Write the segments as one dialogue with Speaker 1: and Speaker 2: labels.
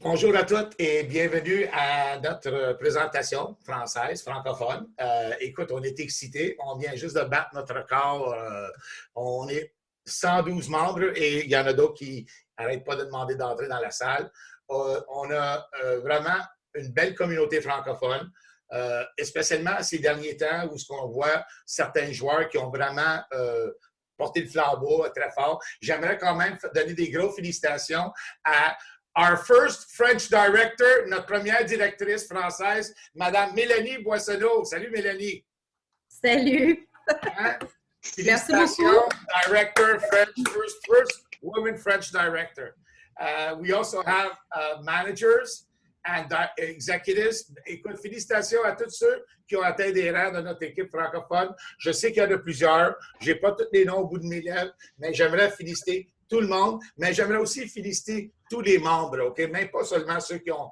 Speaker 1: Bonjour à toutes et bienvenue à notre présentation française, francophone. Écoute, on est excités. On vient juste de battre notre record. On est 112 membres et il y en a d'autres qui n'arrêtent pas de demander d'entrer dans la salle. On a vraiment une belle communauté francophone, spécialement ces derniers temps où on voit certains joueurs qui ont vraiment porté le flambeau très fort. J'aimerais quand même donner des grosses félicitations à our first French director, notre première directrice française, Madame Mélanie Boissonneau. Salut Mélanie.
Speaker 2: Salut.
Speaker 1: Hein?
Speaker 2: Merci beaucoup.
Speaker 1: Director, French, first woman French director. We also have managers and executives. Écoute, félicitations à tous ceux qui ont atteint des rangs de notre équipe francophone. Je sais qu'il y en a plusieurs. Je n'ai pas tous les noms au bout de mes lèvres, mais j'aimerais féliciter tout le monde, mais j'aimerais aussi féliciter tous les membres, OK? Même pas seulement ceux qui ont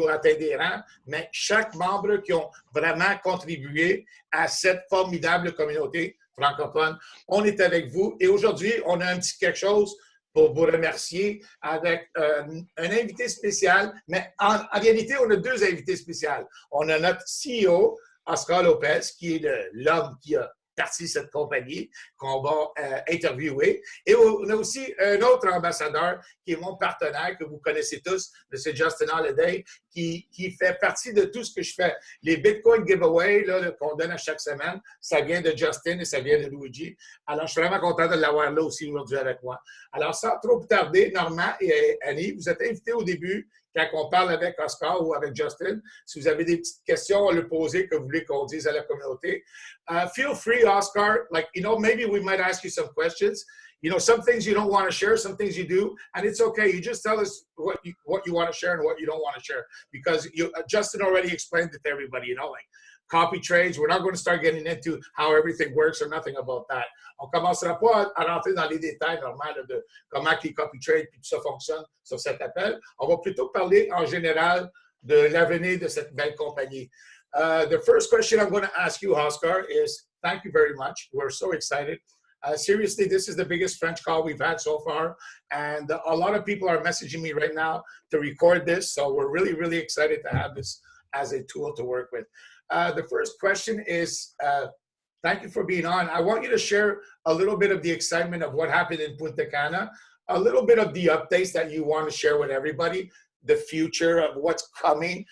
Speaker 1: atteint des rangs, mais chaque membre qui ont vraiment contribué à cette formidable communauté francophone. On est avec vous et aujourd'hui, on a un petit quelque chose pour vous remercier avec un invité spécial, mais en réalité, on a deux invités spéciaux. On a notre CEO, Oscar Lopez, qui est l'homme qui a parti cette compagnie qu'on va interviewer. Et on a aussi un autre ambassadeur qui est mon partenaire, que vous connaissez tous, M. Justin Holiday, qui fait partie de tout ce que je fais. Les Bitcoin giveaways qu'on donne à chaque semaine, ça vient de Justin et ça vient de Luigi. Alors, je suis vraiment content de l'avoir là aussi aujourd'hui avec moi. Alors, sans trop tarder, Normand et Annie, vous êtes invités au début quand on parle avec Oscar ou avec Justin. Si vous avez des petites questions à lui poser que vous voulez qu'on dise à la communauté, feel free, Oscar. Like, maybe we might ask you some questions. Some things you don't want to share, some things you do, and it's okay. You just tell us what you want to share and what you don't want to share, because Justin already explained it to everybody. Like copy trades. We're not going to start getting into how everything works or nothing about that. On commencera pas à rentrer dans les détails normaux de comment les copy trades et tout ça fonctionne sur cet appel. On va plutôt parler en général de l'avenir de cette belle compagnie. The first question I'm going to ask you, Oscar, is thank you very much. We're so excited. Seriously, this is the biggest French call we've had so far, and a lot of people are messaging me right now to record this, so we're really, really excited to have this as a tool to work with. The first question is, thank you for being on. I want you to share a little bit of the excitement of what happened in Punta Cana, a little bit of the updates that you want to share with everybody, the future of what's coming.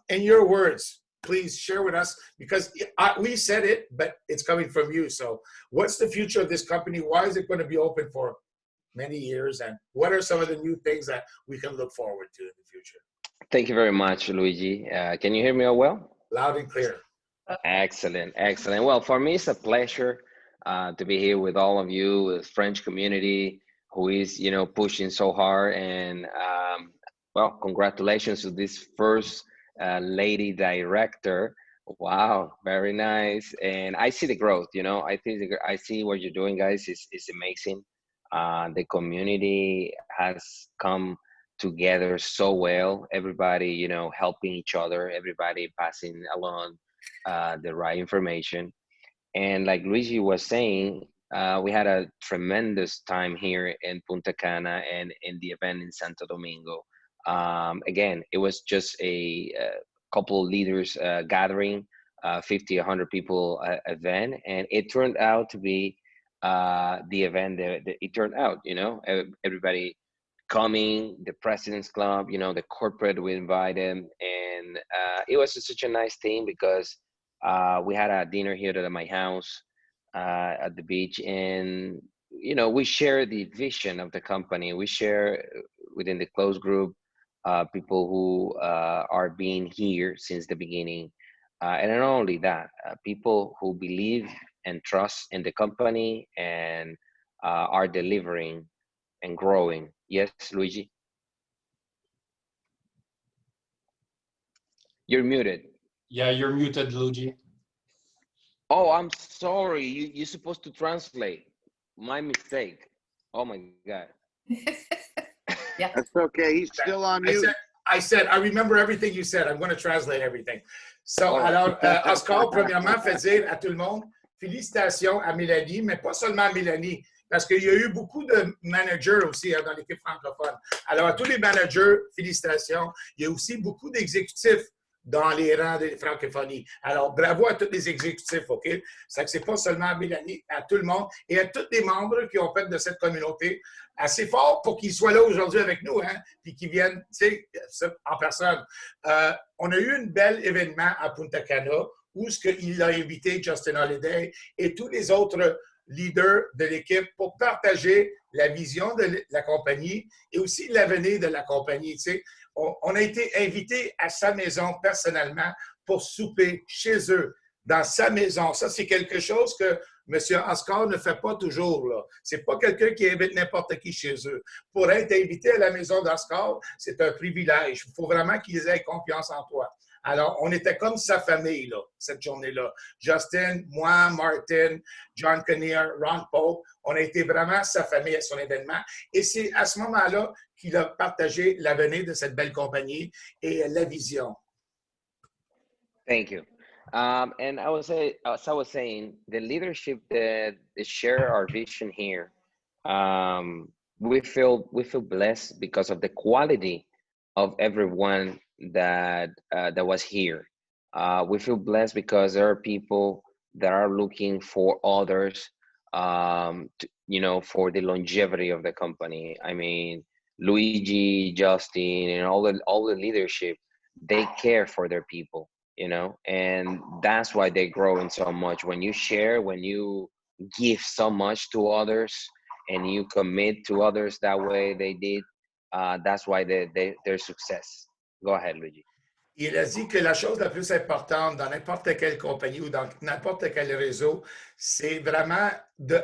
Speaker 1: In your words, please share with us, because we said it, but it's coming from you. So what's the future of this company? Why is it going to be open for many years? And what are some of the new things that we can look forward to in the future?
Speaker 3: Thank you very much, Luigi. Can you hear me all well?
Speaker 1: Loud and clear.
Speaker 3: Excellent, excellent. Well, for me, it's a pleasure to be here with all of you, the French community who is, pushing so hard. And well, congratulations to this first lady director. Wow, very nice. And I see the growth. I see what you're doing, guys. It's amazing. The community has come together so well. Everybody, helping each other. Everybody passing along the right information. And like Luigi was saying, we had a tremendous time here in Punta Cana and in the event in Santo Domingo. Again, it was just a couple of leaders gathering, 50, 100 people event, and it turned out to be the event that it turned out. Everybody coming, the President's Club, the corporate, we invited, and it was such a nice thing because we had a dinner here at my house at the beach, and we share the vision of the company. We share within the close group people who are being here since the beginning, and not only that, people who believe and trust in the company and are delivering and growing. Yes, Luigi? You're muted.
Speaker 4: Yeah, you're muted, Luigi.
Speaker 3: Oh, I'm sorry. You're supposed to translate. My mistake. Oh my God.
Speaker 5: Yeah. That's okay. He's still on mute.
Speaker 1: I remember everything you said. I'm going to translate everything. So, alors, Oscar, premièrement, fait dire à tout le monde, félicitations à Mélanie, mais pas seulement à Mélanie. parce qu'il y a eu beaucoup de managers aussi dans l'équipe francophone. Alors, à tous les managers, félicitations. Il y a aussi beaucoup d'exécutifs dans les rangs de francophonie. Alors, bravo à tous les exécutifs, OK? C'est pas seulement à Mélanie, à tout le monde et à tous les membres qui ont fait de cette communauté assez fort pour qu'ils soient là aujourd'hui avec nous, hein, puis qu'ils viennent, tu sais, en personne. On a eu un bel événement à Punta Cana où il a invité Justin Holiday et tous les autres leaders de l'équipe pour partager la vision de la compagnie et aussi l'avenir de la compagnie. Tu sais, on a été invités à sa maison personnellement pour souper chez eux, dans sa maison. Ça, c'est quelque chose que M. Oscar ne fait pas toujours. Ce n'est pas quelqu'un qui invite n'importe qui chez eux. Pour être invité à la maison d'Oscar, c'est un privilège. Il faut vraiment qu'ils aient confiance en toi. Alors, on était comme sa famille, là, cette journée-là. Justin, moi, Martin, John Kinnear, Ron Pope, on a été vraiment sa famille à son événement. Et c'est à ce moment-là qu'il a partagé l'avenir de cette belle compagnie et la vision.
Speaker 3: Thank you. And I was as I was saying, the leadership that share our vision here, we feel blessed because of the quality of everyone that was here. We feel blessed because there are people that are looking for others, for the longevity of the company. I mean, Luigi, Justin, and all the leadership, they care for their people, and that's why they're growing so much. When you share, when you give so much to others, and you commit to others that way they did, that's why their success. Go ahead, Luigi.
Speaker 1: Il a dit que la chose la plus importante dans n'importe quelle compagnie ou dans n'importe quel réseau, c'est vraiment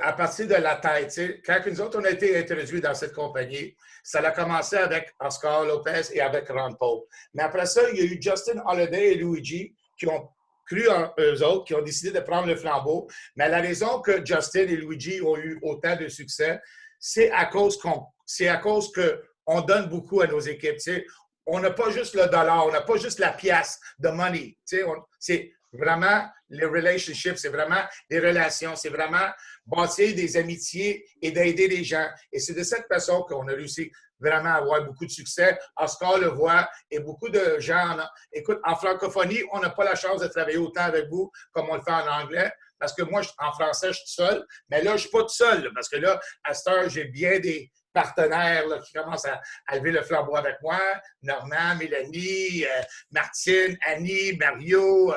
Speaker 1: à partir de la tête. T'sais, quand nous autres, on a été introduits dans cette compagnie, ça a commencé avec Oscar Lopez et avec Ron Pope. Mais après ça, il y a eu Justin Holiday et Luigi qui ont cru en eux autres, qui ont décidé de prendre le flambeau. Mais la raison que Justin et Luigi ont eu autant de succès, c'est à cause qu'on donne beaucoup à nos équipes. T'sais. On n'a pas juste le dollar, on n'a pas juste la pièce de money. C'est vraiment les relationships, c'est vraiment les relations, c'est vraiment bâtir des amitiés et d'aider les gens. Et c'est de cette façon qu'on a réussi vraiment à avoir beaucoup de succès. Oscar le voit et beaucoup de gens. Écoute, en francophonie, on n'a pas la chance de travailler autant avec vous comme on le fait en anglais. Parce que moi, en français, je suis seul. Mais là, je ne suis pas tout seul. Parce que là, à cette heure, j'ai bien des partenaires là, qui commencent à lever le flambeau avec moi. Normand, Mélanie, Martine, Annie, Mario.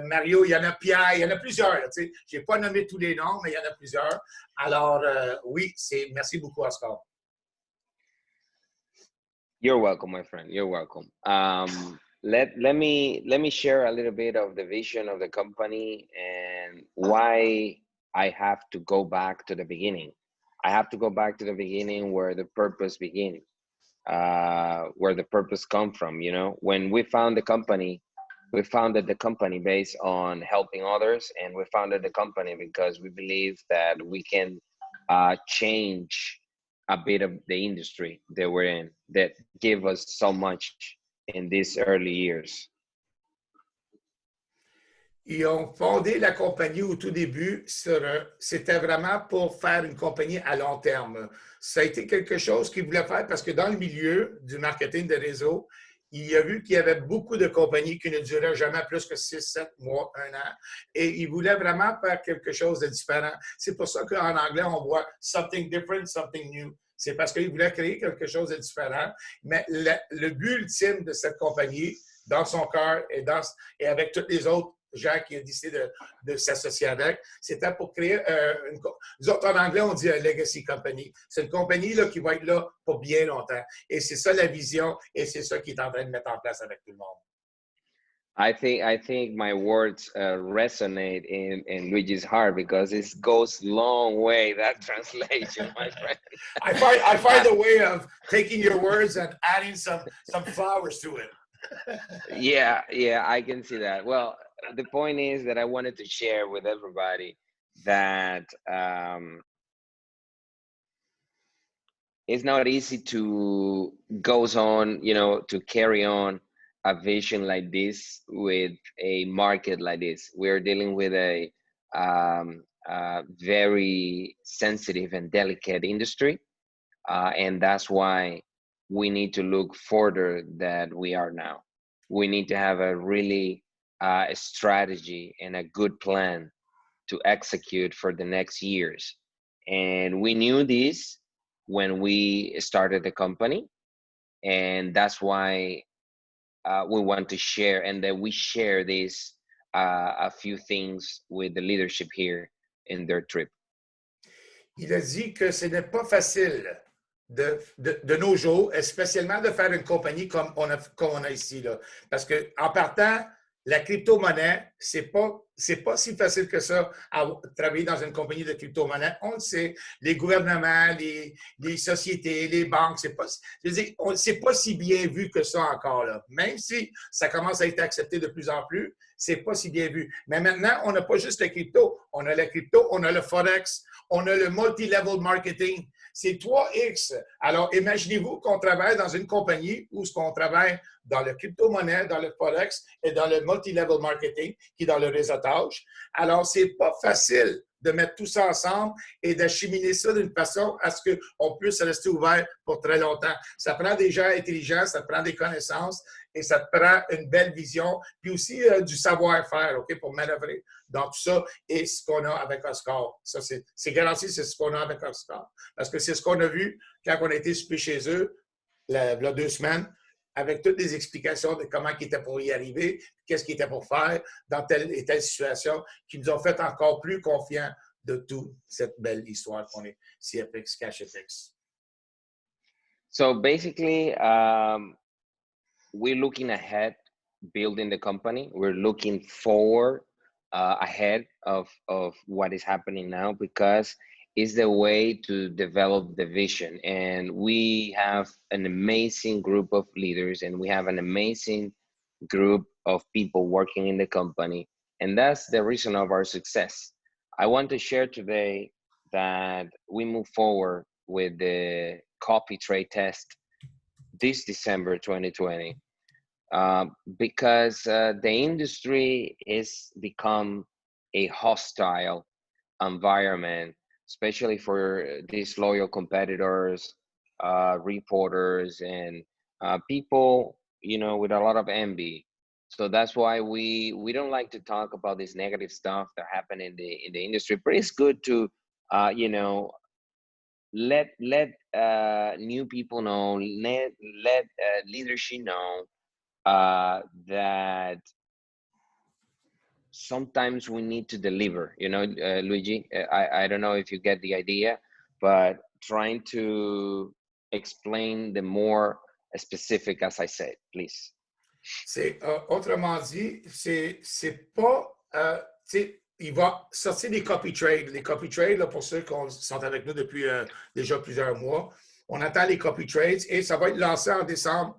Speaker 1: Mario, il y en a Pierre, il y en a plusieurs. Je n'ai pas nommé tous les noms, mais il y en a plusieurs. Alors, oui, merci beaucoup, Oscar.
Speaker 3: You're welcome, my friend. You're welcome. Let me share a little bit of the vision of the company and why I have to go back to the beginning. I have to go back to the beginning where the purpose begins, where the purpose come from. When we founded the company based on helping others, and we founded the company because we believe that we can change a bit of the industry that we're in, that give us so much in these early years.
Speaker 1: Ils ont fondé la compagnie au tout début, c'était vraiment pour faire une compagnie à long terme. Ça a été quelque chose qu'ils voulaient faire parce que dans le milieu du marketing de réseau, il a vu qu'il y avait beaucoup de compagnies qui ne duraient jamais plus que 6, 7 mois, 1 an. Et ils voulaient vraiment faire quelque chose de différent. C'est pour ça qu'en anglais, on voit « something different, something new ». C'est parce qu'ils voulaient créer quelque chose de différent. Mais le but ultime de cette compagnie, dans son cœur et avec tous les autres gens qui ont décidé de s'associer avec, c'était pour créer nous autres, en anglais, on dit un legacy company. C'est une compagnie là, qui va être là pour bien longtemps. Et c'est ça la vision et c'est ça qu'il est en train de mettre en place avec tout le monde.
Speaker 3: I think my words resonate in Luigi's heart because it goes long way, that translation, my friend.
Speaker 1: I find a way of taking your words and adding some flowers to it.
Speaker 3: Yeah, I can see that. Well, the point is that I wanted to share with everybody that it's not easy to goes on, to carry on a vision like this with a market like this. We're dealing with a very sensitive and delicate industry. And that's why we need to look further than we are now. We need to have a really strategy and a good plan to execute for the next years. And we knew this when we started the company. And that's why we want to share, and that we share this a few things with the leadership here in their trip.
Speaker 1: Il a dit que ce n'est pas facile de nos jours, spécialement de faire une compagnie comme on a ici. Là. Parce qu'en partant, la crypto-monnaie, c'est pas si facile que ça à travailler dans une compagnie de crypto-monnaie. On le sait, les gouvernements, les sociétés, les banques, c'est pas si bien vu que ça encore. Là. Même si ça commence à être accepté de plus en plus, c'est pas si bien vu. Mais maintenant, on n'a pas juste la crypto. On a la crypto, on a le Forex, on a le multi-level marketing. C'est 3X. Alors, imaginez-vous qu'on travaille dans une compagnie où on travaille dans le crypto-monnaie, dans le Forex et dans le multi-level marketing, qui est dans le réseautage. Alors, c'est pas facile de mettre tout ça ensemble et d'acheminer ça d'une façon à ce qu'on puisse rester ouvert pour très longtemps. Ça prend des gens intelligents, ça prend des connaissances et ça te prend une belle vision, puis aussi du savoir-faire, OK, pour manœuvrer dans tout ça et ce qu'on a avec Oscar. Ça, c'est garanti, c'est ce qu'on a avec Oscar. Parce que c'est ce qu'on a vu quand on a été souper chez eux, il y a 2 semaines, avec toutes les explications de comment ils étaient pour y arriver, qu'est-ce qu'ils étaient pour faire dans telle et telle situation, qui nous ont fait encore plus confiants de toute cette belle histoire qu'on est CFX, CashFX.
Speaker 3: So basically, we're looking ahead, building the company. We're looking forward ahead of what is happening now, because it's the way to develop the vision. And we have an amazing group of leaders, and we have an amazing group of people working in the company. And that's the reason of our success. I want to share today that we move forward with the copy trade test this December 2020, because the industry has become a hostile environment, especially for these loyal competitors, reporters, and people, you know, with a lot of envy. So that's why we don't like to talk about this negative stuff that happened in the industry. But it's good to, you know, let new people know, let leadership know that sometimes we need to deliver, you know, Luigi. I don't know if you get the idea, but trying to explain the more specific, as I said, please.
Speaker 1: C'est, autrement dit, c'est pas, il va sortir des copy trades. Les copy trades, là, pour ceux qui sont avec nous depuis déjà plusieurs mois, on attend les copy trades et ça va être lancé en décembre.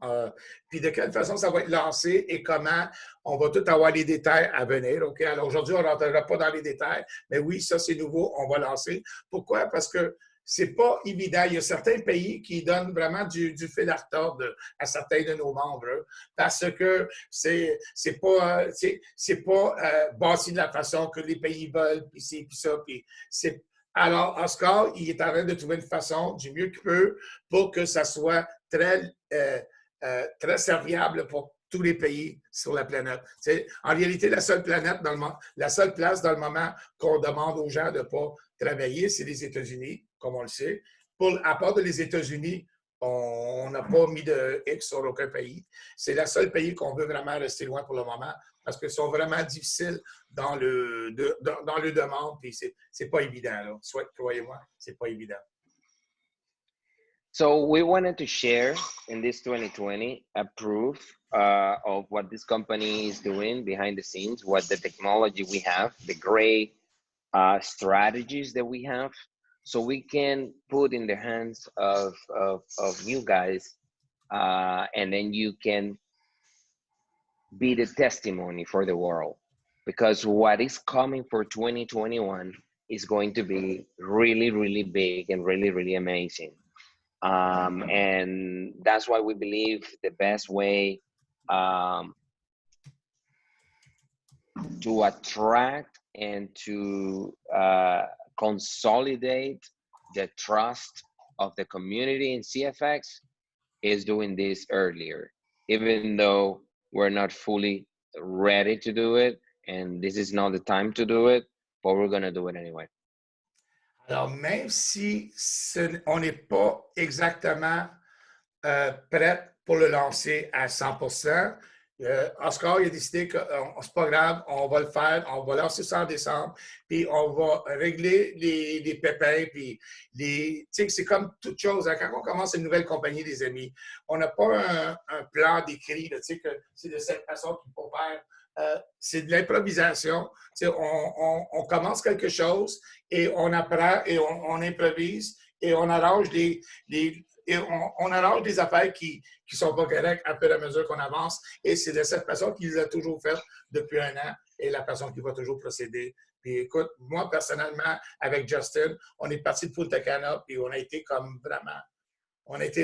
Speaker 1: Puis de quelle façon ça va être lancé et comment, on va tout avoir les détails à venir. OK? Alors aujourd'hui, on ne rentrera pas dans les détails, mais oui, ça c'est nouveau, on va lancer. Pourquoi? Parce que c'est pas évident. Il y a certains pays qui donnent vraiment du fil à retordre à certains de nos membres, parce que c'est pas bâti de la façon que les pays veulent, puis c'est puis ça. Puis c'est alors, Oscar, il est en train de trouver une façon du mieux qu'il peut pour que ça soit très serviable pour tous les pays sur la planète. C'est, en réalité, la seule place dans le moment qu'on demande aux gens de ne pas travailler, c'est les États-Unis, comme on le sait. À part de les États-Unis, on n'a pas mis de X sur aucun pays. C'est le seul pays qu'on veut vraiment rester loin pour le moment parce qu'ils sont vraiment difficiles dans le demande. Puis c'est pas évident. Là. Croyez-moi, c'est pas évident.
Speaker 3: So we wanted to share in this 2020 a proof of what this company is doing behind the scenes, what the technology we have, the great strategies that we have, so we can put in the hands of you guys, and then you can be the testimony for the world, because what is coming for 2021 is going to be really, really big and really, really amazing. And that's why we believe the best way to attract and to consolidate the trust of the community in CFX is doing this earlier, even though we're not fully ready to do it, and this is not the time to do it, but we're going to do it anyway.
Speaker 1: Alors, même si on n'est pas exactement prêt pour le lancer à 100%, Oscar a décidé que c'est pas grave, on va le faire, on va lancer ça en décembre, puis on va régler les pépins, puis tu sais, c'est comme toute chose. Hein, quand on commence une nouvelle compagnie, des amis, on n'a pas un plan décrit, tu sais, que c'est de cette façon qu'il faut faire. C'est de l'improvisation. On commence quelque chose et on apprend et on improvise et on arrange on arrange des affaires qui ne sont pas correctes à peu à mesure qu'on avance. Et c'est de cette façon qu'il a toujours fait depuis un an et la façon qu'il va toujours procéder. Puis écoute, moi, personnellement, avec Justin, on est parti de Punta Cana et on a été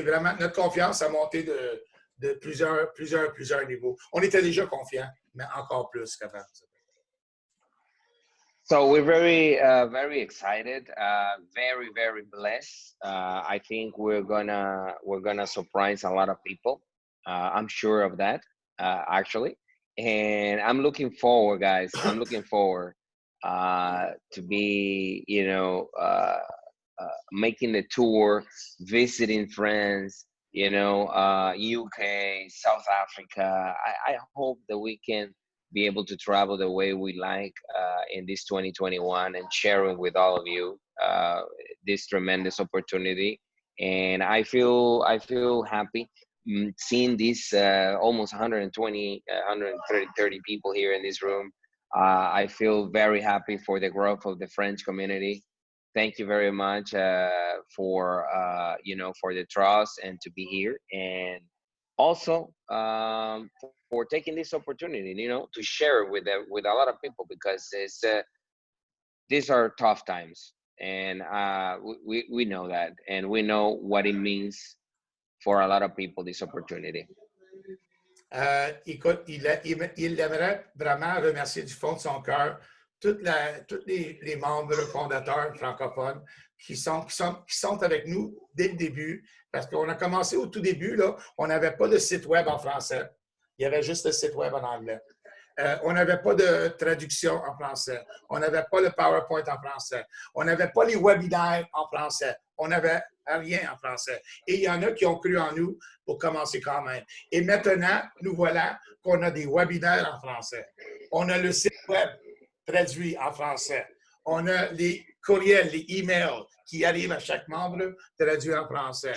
Speaker 1: vraiment, notre confiance a monté de plusieurs niveaux. On était déjà confiants, mais encore plus qu'avant.
Speaker 3: So we're very excited, very blessed. I think we're gonna surprise a lot of people. I'm sure of that, actually. And I'm looking forward, guys. I'm looking forward to be, making the tour, visiting friends, UK, South Africa. I hope that we can be able to travel the way we like in this 2021 and sharing with all of you this tremendous opportunity. And I feel happy seeing this almost 120, 130 people here in this room. I feel very happy for the growth of the French community. Thank you very much for the trust and to be here, and also for taking this opportunity, to share with a lot of people, because these are tough times, and we know that, and we know what it means for a lot of people, this opportunity.
Speaker 1: Écoute, il aimerait vraiment remercier du fond de son cœur tous les membres fondateurs francophones qui sont avec nous dès le début, parce qu'on a commencé au tout début, là, on n'avait pas de site web en français. Il y avait juste le site web en anglais. On n'avait pas de traduction en français. On n'avait pas le PowerPoint en français. On n'avait pas les webinaires en français. On n'avait rien en français. Et il y en a qui ont cru en nous pour commencer quand même. Et maintenant, nous voilà qu'on a des webinaires en français. On a le site web traduit en français. On a les courriels, les emails qui arrivent à chaque membre traduits en français.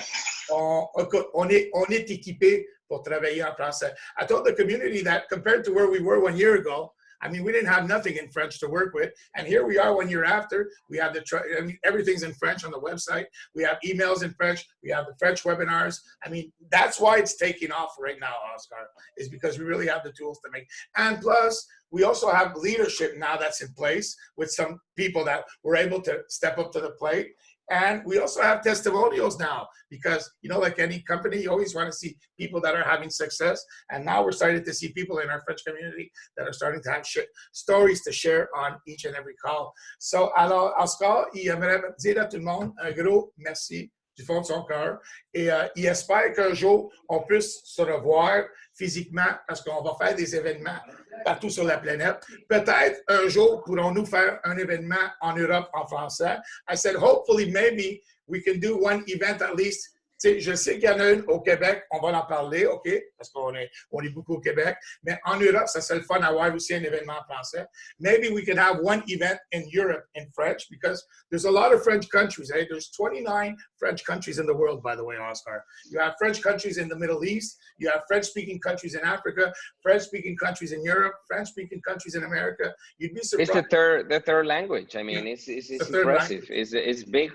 Speaker 1: On est équipé pour travailler en français. I told the community that compared to where we were 1 year ago, I mean, we didn't have nothing in French to work with. And here we are 1 year after. We have everything's in French on the website. We have emails in French. We have the French webinars. I mean, that's why it's taking off right now, Oscar, is because we really have the tools to make. And plus, we also have leadership now that's in place with some people that were able to step up to the plate. And we also have testimonials now because, like any company, you always want to see people that are having success. And now we're starting to see people in our French community that are starting to have stories to share on each and every call. So, alors, Oscar, il aimerait dire à tout le monde un gros merci du fond de son cœur. Et il espère qu'un jour, on puisse se revoir physiquement parce qu'on va faire des événements partout sur la planète. Peut-être un jour pourrons-nous faire un événement en Europe en français. I said, hopefully, maybe we can do one event at least. Je sais qu'il y en a une au Québec, on va en parler, OK, parce qu'on est beaucoup au Québec, mais en Europe, ça serait le fun d'avoir aussi un événement en français. Maybe we can have one event in Europe in French, because there's a lot of French countries. Eh? There's 29 French countries in the world, by the way, Oscar. You have French countries in the Middle East, you have French-speaking countries in Africa, French-speaking countries in Europe, French-speaking countries in America. You'd be surprised.
Speaker 3: It's the third language. I mean, it's impressive. It's big.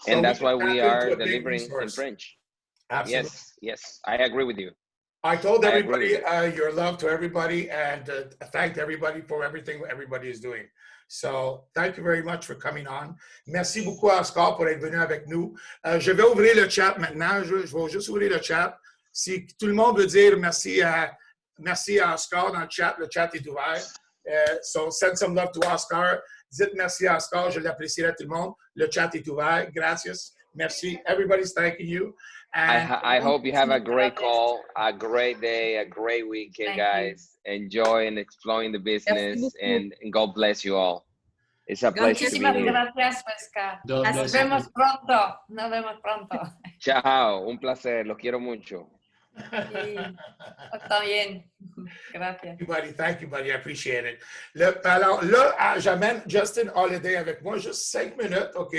Speaker 3: And so that's why we are delivering in French.
Speaker 1: Absolutely.
Speaker 3: Yes, I agree with you.
Speaker 1: I told everybody your love to everybody and thanked everybody for everything everybody is doing. So, thank you very much for coming on. Merci beaucoup, Oscar, pour être venu avec nous. Je vais ouvrir le chat maintenant. Je vais juste ouvrir le chat. Si tout le monde veut dire merci à Oscar dans le chat est ouvert. So send some love to Oscar. Dites merci à Oscar, je l'apprécierai tout le monde. Le chat est ouvert. Gracias. Merci. Everybody's thanking you. And
Speaker 3: I hope you have a great call, a great day, a great weekend, guys. Enjoy and exploring the business, and God bless you all. It's a pleasure to be
Speaker 2: Muchísimas
Speaker 3: here.
Speaker 2: gracias, Oscar.
Speaker 4: God
Speaker 2: Nos
Speaker 4: bless you.
Speaker 2: vemos pronto. Nos vemos pronto.
Speaker 3: Chao, un placer, los quiero mucho.
Speaker 2: Sí, está bien. Gracias.
Speaker 1: Thank you, buddy. I appreciate it. Alors là, j'amène Justin Holiday avec moi, juste 5 minutes, OK?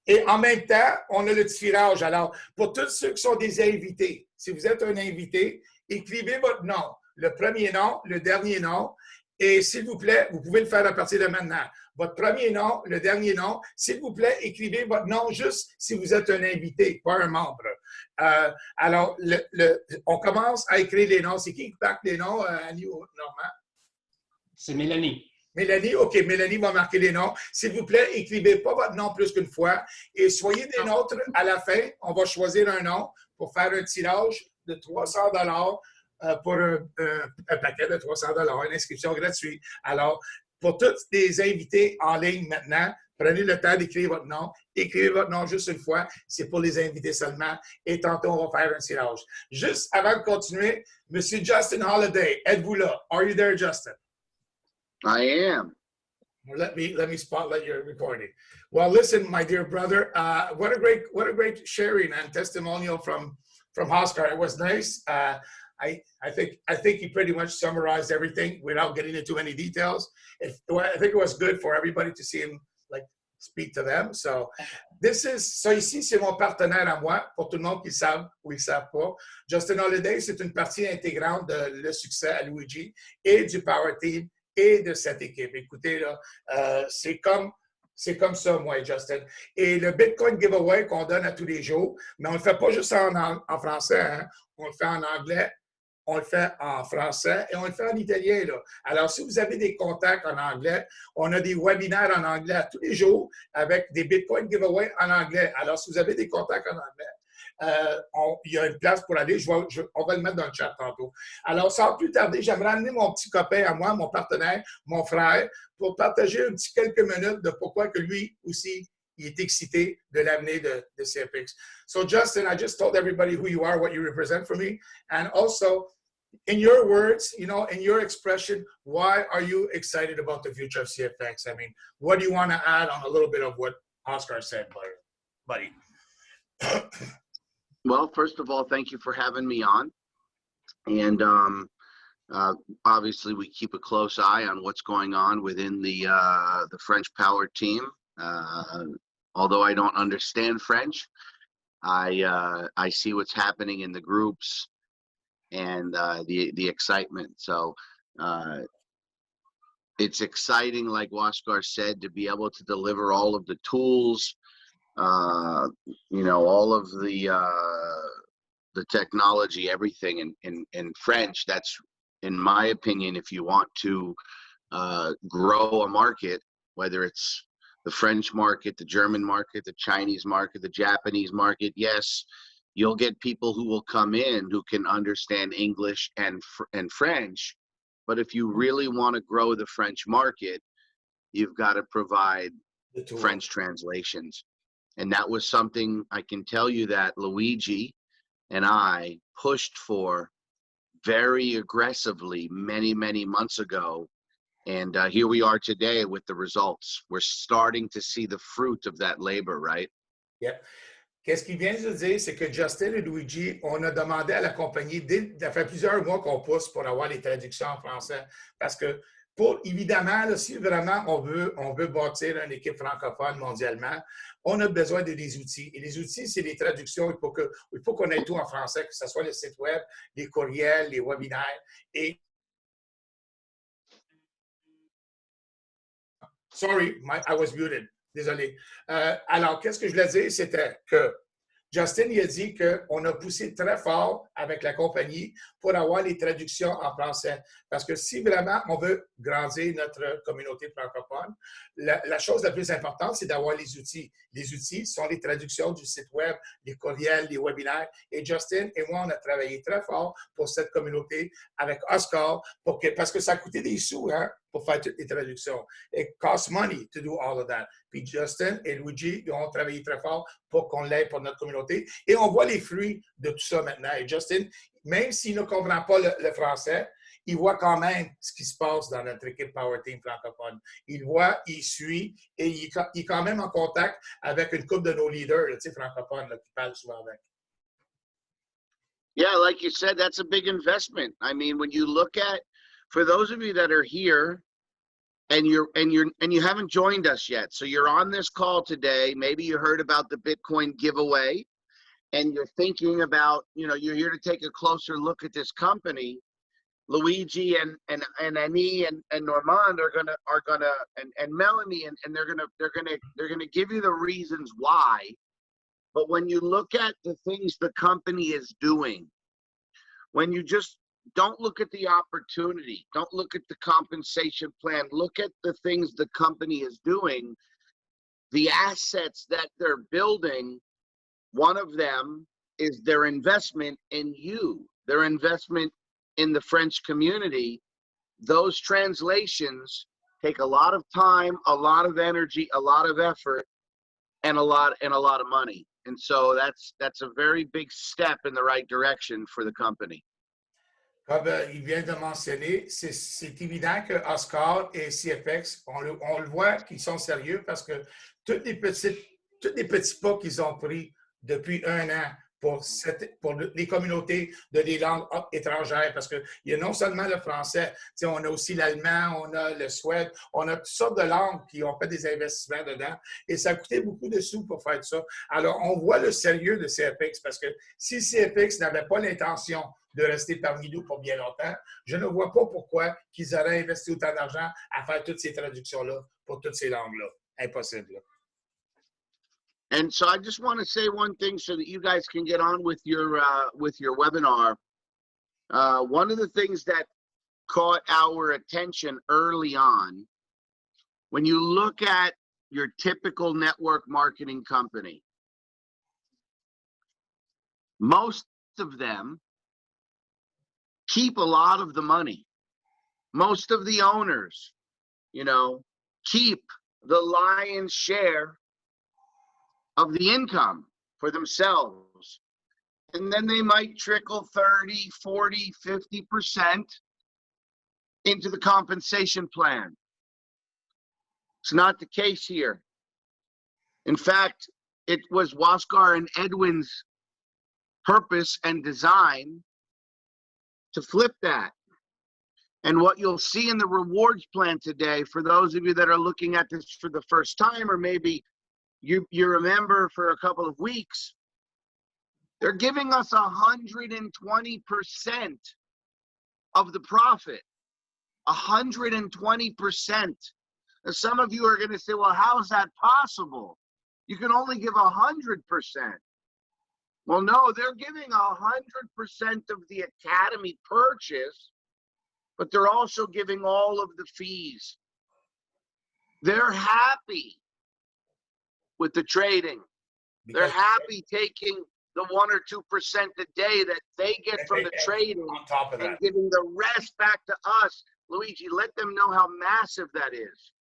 Speaker 1: Et en même temps, on a le tirage. Alors, pour tous ceux qui sont des invités, si vous êtes un invité, écrivez votre nom, le premier nom, le dernier nom, et s'il vous plaît, vous pouvez le faire à partir de maintenant. Votre premier nom, le dernier nom, s'il vous plaît, écrivez votre nom juste si vous êtes un invité, pas un membre. Alors, on commence à écrire les noms. C'est qui marque les noms, Annie ou Normand?
Speaker 4: C'est Mélanie.
Speaker 1: Mélanie, OK, Mélanie va marquer les noms. S'il vous plaît, écrivez pas votre nom plus qu'une fois et soyez des nôtres à la fin. On va choisir un nom pour faire un tirage de 300 $ pour un paquet de 300 $, une inscription gratuite. Alors, pour tous les invités en ligne maintenant, prenez le temps d'écrire votre nom. Écrivez votre nom juste une fois. C'est pour les invités seulement. Et tantôt, on va faire un tirage. Juste avant de continuer, M. Justin Holiday, êtes-vous là? Are you there, Justin?
Speaker 5: I am.
Speaker 1: Let me spotlight your recording. Well, listen, my dear brother, what a great sharing and testimonial from Oscar. It was nice. I think he pretty much summarized everything without getting into any details. I think it was good for everybody to see him like speak to them. So ça ici, c'est mon partenaire à moi, pour tout le monde qui le savent ou ils ne savent pas. Justin Holiday, c'est une partie intégrante de le succès à Luigi et du Power Team et de cette équipe. Écoutez, là, c'est comme ça, moi et Justin. Et le Bitcoin giveaway qu'on donne à tous les jours, mais on ne le fait pas juste en français, hein? On le fait en anglais, on le fait en français et on le fait en italien. Là. Alors, si vous avez des contacts en anglais, on a des webinaires en anglais tous les jours avec des Bitcoin giveaway en anglais. Alors, si vous avez des contacts en anglais, il y a une place pour aller. On va le mettre dans le chat tantôt. Alors, sans plus tarder, j'aimerais amener mon petit copain à moi, mon partenaire, mon frère, pour partager un petit quelques minutes de pourquoi que lui aussi, il est excité de l'avenir de CFX. So, Justin, I just told everybody who you are, what you represent for me, and also, in your words, in your expression, why are you excited about the future of CFX? I mean, what do you want to add on a little bit of what Oscar said, buddy?
Speaker 5: Well, first of all, thank you for having me on. And obviously, we keep a close eye on what's going on within the French Power Team. Although I don't understand French, I see what's happening in the groups and the excitement. So it's exciting, like Waskar said, to be able to deliver all of the tools, all of the technology, everything in French. That's, in my opinion, if you want to grow a market, whether it's the French market, the German market, the Chinese market, the Japanese market, yes, you'll get people who will come in who can understand English and French. But if you really want to grow the French market, you've got to provide French translations. And that was something I can tell you that Luigi and I pushed for very aggressively many, many months ago. And here we are today with the results. We're starting to see the fruit of that labor, right?
Speaker 1: Yeah. Qu'est-ce qu'il vient de dire, c'est que Justin et Luigi, on a demandé à la compagnie, ça fait plusieurs mois qu'on pousse pour avoir les traductions en français. Parce que, évidemment, là, si vraiment on veut bâtir une équipe francophone mondialement, on a besoin de des outils. Et les outils, c'est les traductions. Il faut qu'on ait tout en français, que ce soit le site web, les courriels, les webinaires. Et Sorry, I was muted. Désolé. Alors, qu'est-ce que je voulais dire? C'était que Justin, il a dit qu'on a poussé très fort avec la compagnie pour avoir les traductions en français. Parce que si vraiment on veut grandir notre communauté francophone, la chose la plus importante, c'est d'avoir les outils. Les outils sont les traductions du site web, les courriels, les webinaires. Et Justin et moi, on a travaillé très fort pour cette communauté avec Oscar parce que ça coûtait des sous hein, pour faire toutes les traductions. It costs money to do all of that. Puis Justin et Luigi ils ont travaillé très fort pour qu'on l'aide pour notre communauté. Et on voit les fruits de tout ça maintenant. Et Justin, même s'il ne comprend pas le français, il voit quand même ce qui se passe dans notre équipe Power Team francophone. Il voit, il suit et il est quand même en contact avec une couple de nos leaders francophones là, qui parlent souvent avec.
Speaker 5: Yeah, like you said, that's a big investment. I mean, when you look at, for those of you that are here and you haven't joined us yet, so you're on this call today, maybe you heard about the Bitcoin giveaway and you're thinking about, you're here to take a closer look at this company. Luigi and Annie and Normand are gonna and Melanie and they're gonna give you the reasons why. But when you look at the things the company is doing, when you just don't look at the opportunity, don't look at the compensation plan, look at the things the company is doing, the assets that they're building, one of them is their investment in you, their investment in the French community. Those translations take a lot of time, a lot of energy, a lot of effort, and a lot of money. And so that's a very big step in the right direction for the company.
Speaker 1: Comme il vient de mentionner, c'est évident que Oscar et CFX, on le voit qu'ils sont sérieux parce que tous les petits pas qu'ils ont pris depuis un an pour les communautés de les langues étrangères, parce qu'il y a non seulement le français, on a aussi l'allemand, on a le suède, on a toutes sortes de langues qui ont fait des investissements dedans, et ça a coûté beaucoup de sous pour faire ça. Alors, on voit le sérieux de CFX, parce que si CFX n'avait pas l'intention de rester parmi nous pour bien longtemps, je ne vois pas pourquoi qu'ils auraient investi autant d'argent à faire toutes ces traductions-là pour toutes ces langues-là. Impossible. Là.
Speaker 5: And so I just want to say one thing so that you guys can get on with your webinar. One of the things that caught our attention early on, when you look at your typical network marketing company, most of them keep a lot of the money. Most of the owners, keep the lion's share of the income for themselves. And then they might trickle 30, 40, 50% into the compensation plan. It's not the case here. In fact, it was Waskar and Edwin's purpose and design to flip that. And what you'll see in the rewards plan today, for those of you that are looking at this for the first time, or maybe you remember for a couple of weeks, they're giving us 120% of the profit. 120%. Now, some of you are going to say, well, how is that possible? You can only give 100%. Well, no, they're giving 100% of the Academy purchase, but they're also giving all of the fees. They're happy with the trading. They're happy taking the 1 or 2% a day that they get from the trading
Speaker 1: on top of that,
Speaker 5: and giving the rest back to us. Luigi, let them know how massive that is.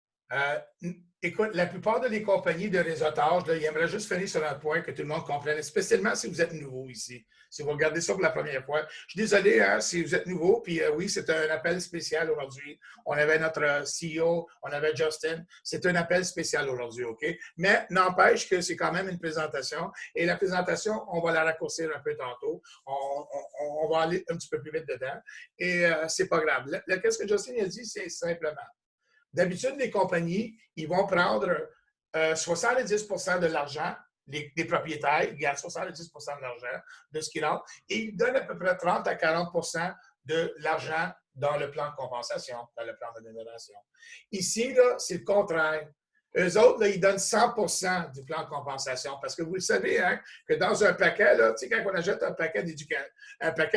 Speaker 1: Écoute, la plupart des compagnies de réseautage, là, ils aimeraient juste finir sur un point que tout le monde comprenne, spécialement si vous êtes nouveau ici. Si vous regardez ça pour la première fois. Je suis désolé hein, si vous êtes nouveau, puis oui, c'est un appel spécial aujourd'hui. On avait notre CEO, on avait Justin. C'est un appel spécial aujourd'hui, OK? Mais n'empêche que c'est quand même une présentation. Et la présentation, on va la raccourcir un peu tantôt. On va aller un petit peu plus vite dedans. Et c'est pas grave. Qu'est-ce que Justin a dit, c'est simplement. D'habitude, les compagnies, ils vont prendre 70% de l'argent, les propriétaires, ils gardent 70% de l'argent de ce qu'ils rentrent et ils donnent à peu près 30 à 40% de l'argent dans le plan de compensation, dans le plan de rémunération. Ici, là, c'est le contraire. Eux autres, là, ils donnent 100% du plan de compensation parce que vous le savez, hein, que dans un paquet, là, tu sais, quand on achète un paquet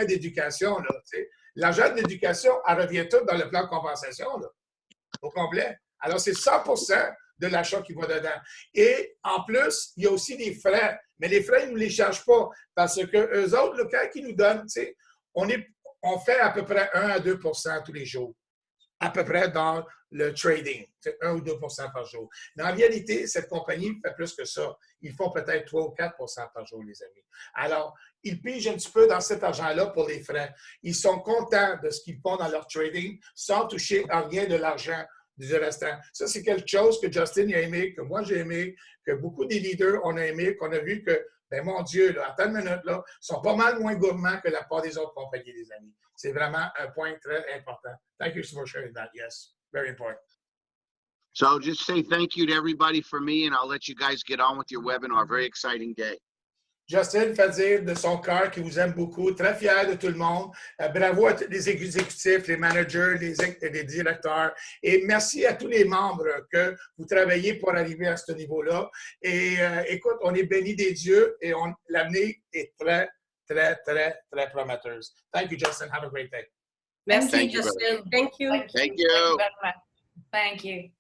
Speaker 1: d'éducation, là, tu sais, l'argent de l'éducation, elle revient tout dans le plan de compensation, là, au complet. Alors, c'est 100% de l'achat qui va dedans. Et en plus, il y a aussi des frais. Mais les frais, ils ne nous les chargent pas parce que eux autres, là, quand ils nous donnent, tu sais, on fait à peu près 1 à 2% tous les jours, à peu près dans le trading, 1 ou 2% par jour. Mais en réalité, cette compagnie fait plus que ça. Ils font peut-être 3 ou 4% par jour, les amis. Alors, ils pigent un petit peu dans cet argent-là pour les frais. Ils sont contents de ce qu'ils font dans leur trading sans toucher à rien de l'argent du restant. Ça, c'est quelque chose que Justin a aimé, que moi j'ai aimé, que beaucoup des leaders ont aimé, qu'on a vu que, ben mon Dieu, là, à telle minute, là, sont pas mal moins gourmands que la part des autres compagnies, les amis. C'est vraiment un point très important. Thank you for sharing that. Yes, very important.
Speaker 5: So I'll just say thank you to everybody for me, and I'll let you guys get on with your webinar. Very exciting day.
Speaker 1: Justin fait dire de son cœur qu'il vous aime beaucoup, très fier de tout le monde. Bravo à tous les exécutifs, les managers, les directeurs. Et merci à tous les membres que vous travaillez pour arriver à ce niveau-là. Et écoute, on est bénis des dieux et l'avenir est très, très, très, très prometteuse. Thank you, Justin. Have a great day.
Speaker 6: Merci,
Speaker 5: Thank you,
Speaker 6: Justin. Thank you.
Speaker 5: Thank you.
Speaker 2: very much. Thank you.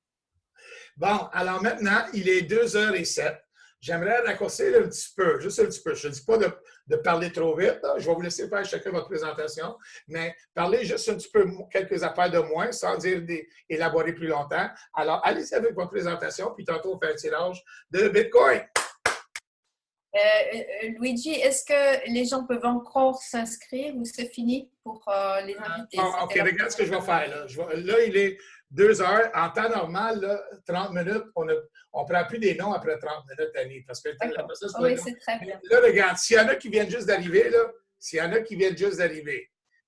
Speaker 1: Bon, alors maintenant, il est 2h07. J'aimerais raccourcir un petit peu, juste un petit peu. Je ne dis pas de parler trop vite. Là. Je vais vous laisser faire chacun votre présentation, mais parler juste un petit peu, quelques affaires de moins, sans dire élaborer plus longtemps. Alors, allez-y avec votre présentation, puis tantôt, on fait un tirage de Bitcoin.
Speaker 6: Luigi, est-ce que les gens peuvent encore s'inscrire ou c'est fini pour les invités?
Speaker 1: OK, regarde ce que je vais faire. Là, il est 2 heures. En temps normal, là, 30 minutes, on ne prend plus des noms après 30 minutes, Annie, parce que le temps de la process,
Speaker 6: Oui, c'est très bien.
Speaker 1: Là, regarde, s'il y en a qui viennent juste d'arriver,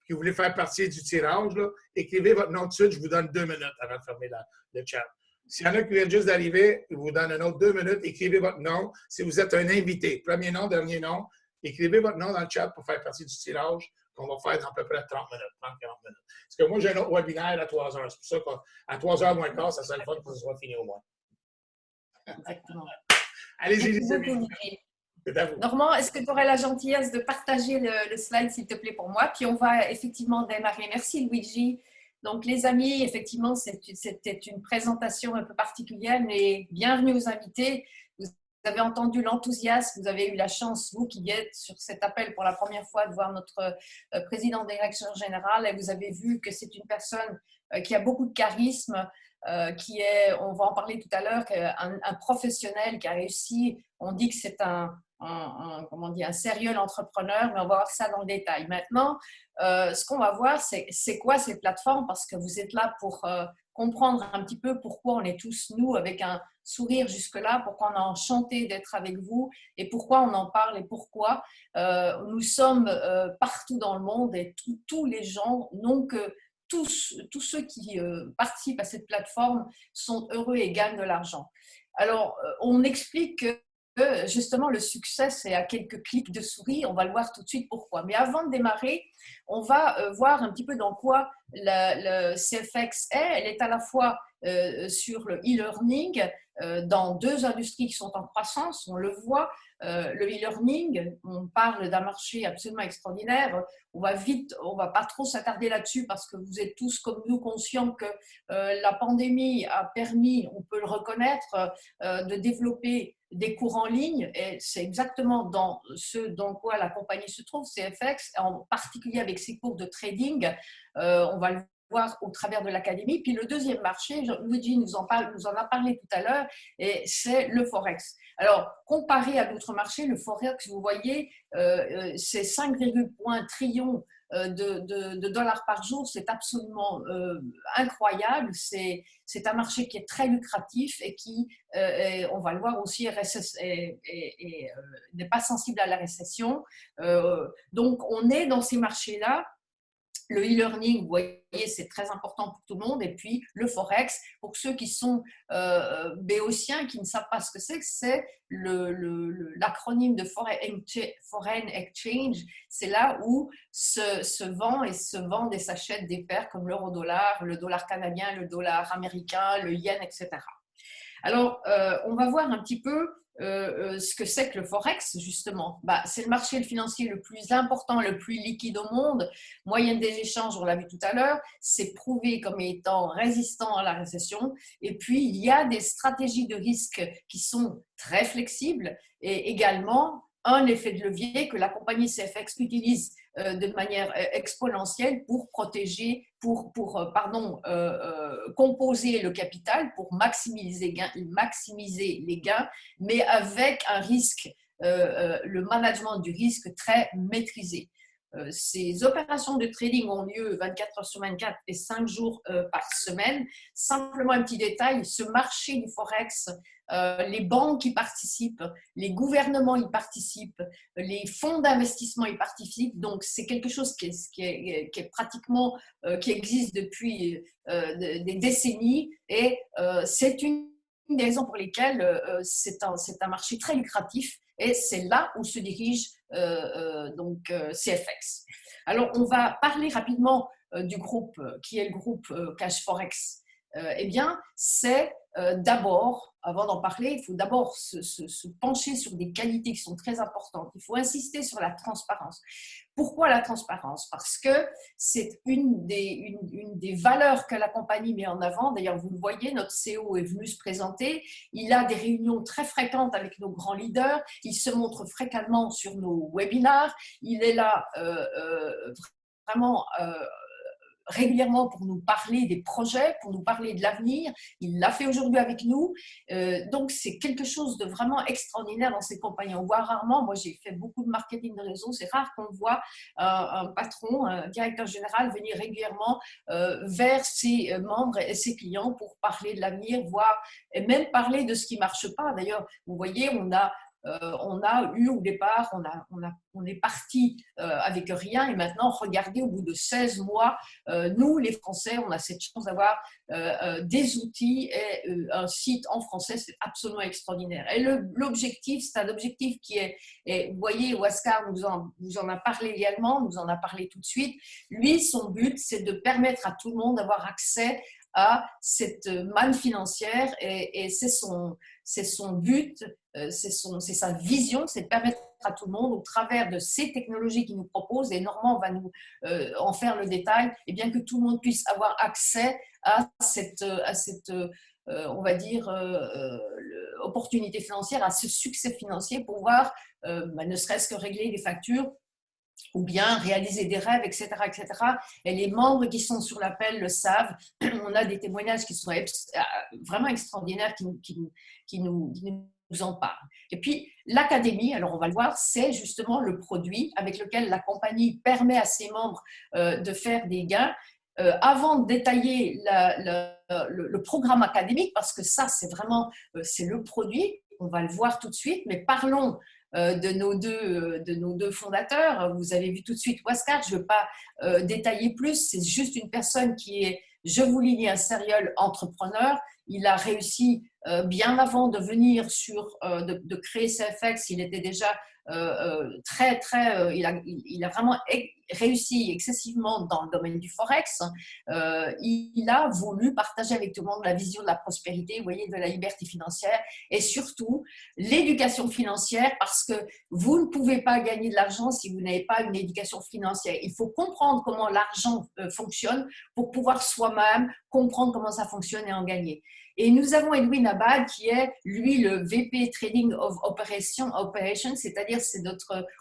Speaker 1: qui voulaient faire partie du tirage, là, écrivez votre nom tout de suite, je vous donne 2 minutes avant de fermer le chat. S'il y en a qui viennent juste d'arriver, je vous donne un autre 2 minutes, écrivez votre nom. Si vous êtes un invité, premier nom, dernier nom, écrivez votre nom dans le chat pour faire partie du tirage qu'on va faire dans à peu près 30 minutes, 30-40 minutes. Parce que moi, j'ai un autre webinaire à 3 heures. C'est pour ça qu'à 3 heures moins quart, ça serait le fun que ce soit fini au moins.
Speaker 6: Exactement.
Speaker 1: Allez-y, les
Speaker 6: Merci
Speaker 1: amis.
Speaker 6: beaucoup, Luigi.
Speaker 1: C'est à vous.
Speaker 6: Normand, est-ce que tu aurais la gentillesse de partager le slide, s'il te plaît, pour moi? Puis on va effectivement démarrer. Merci, Luigi. Donc, les amis, effectivement, c'était une présentation un peu particulière, mais bienvenue aux invités. Vous avez entendu l'enthousiasme, vous avez eu la chance, vous qui êtes sur cet appel pour la première fois, de voir notre président directeur général, et vous avez vu que c'est une personne qui a beaucoup de charisme, qui est, on va en parler tout à l'heure, un professionnel qui a réussi. On dit que c'est un serial entrepreneur, mais on va voir ça dans le détail. Maintenant, ce qu'on va voir, c'est quoi ces plateformes, parce que vous êtes là pour comprendre un petit peu pourquoi on est tous, nous, avec un sourire jusque-là, pourquoi on a enchanté d'être avec vous et pourquoi on en parle et pourquoi. Nous sommes partout dans le monde et tous les gens, non que tous ceux qui participent à cette plateforme sont heureux et gagnent de l'argent. Alors, on explique que justement, le succès, c'est à quelques clics de souris. On va le voir tout de suite pourquoi. Mais avant de démarrer, on va voir un petit peu dans quoi le CFX est. Elle est à la fois sur le e-learning, dans 2 industries qui sont en croissance, on le voit. Le e-learning, on parle d'un marché absolument extraordinaire. On va pas trop s'attarder là-dessus parce que vous êtes tous comme nous conscients que la pandémie a permis, on peut le reconnaître, de développer des cours en ligne, et c'est exactement dans ce dans quoi la compagnie se trouve, CFX, en particulier avec ses cours de trading. On va le voir au travers de l'académie. Puis le deuxième marché, Luigi nous en a parlé tout à l'heure, et c'est le Forex. Alors, comparé à d'autres marchés, le Forex, vous voyez, c'est 5,1 trillions de dollars par jour, c'est absolument incroyable. C'est un marché qui est très lucratif et qui, on va le voir aussi, n'est pas sensible à la récession. Donc, on est dans ces marchés-là. Le e-learning, vous voyez, c'est très important pour tout le monde. Et puis, le Forex, pour ceux qui sont béotiens, qui ne savent pas ce que c'est l'acronyme de Foreign Exchange. C'est là où se vendent et s'achètent des paires comme l'euro-dollar, le dollar canadien, le dollar américain, le yen, etc. Alors, on va voir un petit peu ce que c'est que le Forex, justement. C'est le marché financier le plus important, le plus liquide au monde. Moyenne des échanges, on l'a vu tout à l'heure, c'est prouvé comme étant résistant à la récession. Et puis, il y a des stratégies de risque qui sont très flexibles et également un effet de levier que la compagnie CFX utilise de manière exponentielle pour protéger, pour composer le capital, pour maximiser les gains, mais avec un risque, le management du risque très maîtrisé. Ces opérations de trading ont lieu 24 heures sur 24 et 5 jours par semaine. Simplement un petit détail, ce marché du Forex, les banques y participent, les gouvernements y participent, les fonds d'investissement y participent. Donc, c'est quelque chose qui est pratiquement, qui existe depuis des décennies et c'est une des raisons pour lesquelles c'est un marché très lucratif et c'est là où se dirige CFX. Alors, on va parler rapidement du groupe qui est le groupe Cash Forex. Eh bien, c'est d'abord, avant d'en parler, il faut d'abord se pencher sur des qualités qui sont très importantes. Il faut insister sur la transparence. Pourquoi la transparence? Parce que c'est une des valeurs que la compagnie met en avant. D'ailleurs, vous le voyez, notre CEO est venu se présenter. Il a des réunions très fréquentes avec nos grands leaders. Il se montre fréquemment sur nos webinars. Il est là vraiment régulièrement pour nous parler des projets, pour nous parler de l'avenir. Il l'a fait aujourd'hui avec nous. Donc, c'est quelque chose de vraiment extraordinaire dans ces compagnies. On voit rarement, moi j'ai fait beaucoup de marketing de réseau, c'est rare qu'on voit un patron, un directeur général venir régulièrement vers ses membres et ses clients pour parler de l'avenir, voire et même parler de ce qui ne marche pas. D'ailleurs, vous voyez, on a eu au départ, on est parti avec rien et maintenant, regardez, au bout de 16 mois, nous, les Français, on a cette chance d'avoir des outils et un site en français, c'est absolument extraordinaire. Et l'objectif, c'est un objectif qui est, et vous voyez, Oscar vous en a parlé également, nous en a parlé tout de suite. Lui, son but, c'est de permettre à tout le monde d'avoir accès à cette manne financière et c'est son but, c'est sa vision, c'est de permettre à tout le monde, au travers de ces technologies qu'il nous propose, et Normand va nous en faire le détail, et bien que tout le monde puisse avoir accès à cette on va dire, opportunité financière, à ce succès financier pour pouvoir, ne serait-ce que régler des factures, ou bien réaliser des rêves, etc., etc. Et les membres qui sont sur l'appel le savent. On a des témoignages qui sont vraiment extraordinaires qui nous en parlent. Et puis, l'académie, alors on va le voir, c'est justement le produit avec lequel la compagnie permet à ses membres de faire des gains. Avant de détailler le programme académique, parce que ça, c'est vraiment c'est le produit, on va le voir tout de suite, mais parlons de nos deux fondateurs. Vous avez vu tout de suite Oscar, je ne veux pas détailler plus, c'est juste une personne qui est, je vous l'ai dit, un serial entrepreneur. Il a réussi bien avant de venir de créer CFX, il était déjà il a vraiment réussi excessivement dans le domaine du Forex. Il a voulu partager avec tout le monde la vision de la prospérité, vous voyez, de la liberté financière et surtout l'éducation financière, parce que vous ne pouvez pas gagner de l'argent si vous n'avez pas une éducation financière. Il faut comprendre comment l'argent fonctionne pour pouvoir soi-même comprendre comment ça fonctionne et en gagner. Et nous avons Edwin Abad qui est, lui, le VP Trading of Operations, c'est-à-dire c'est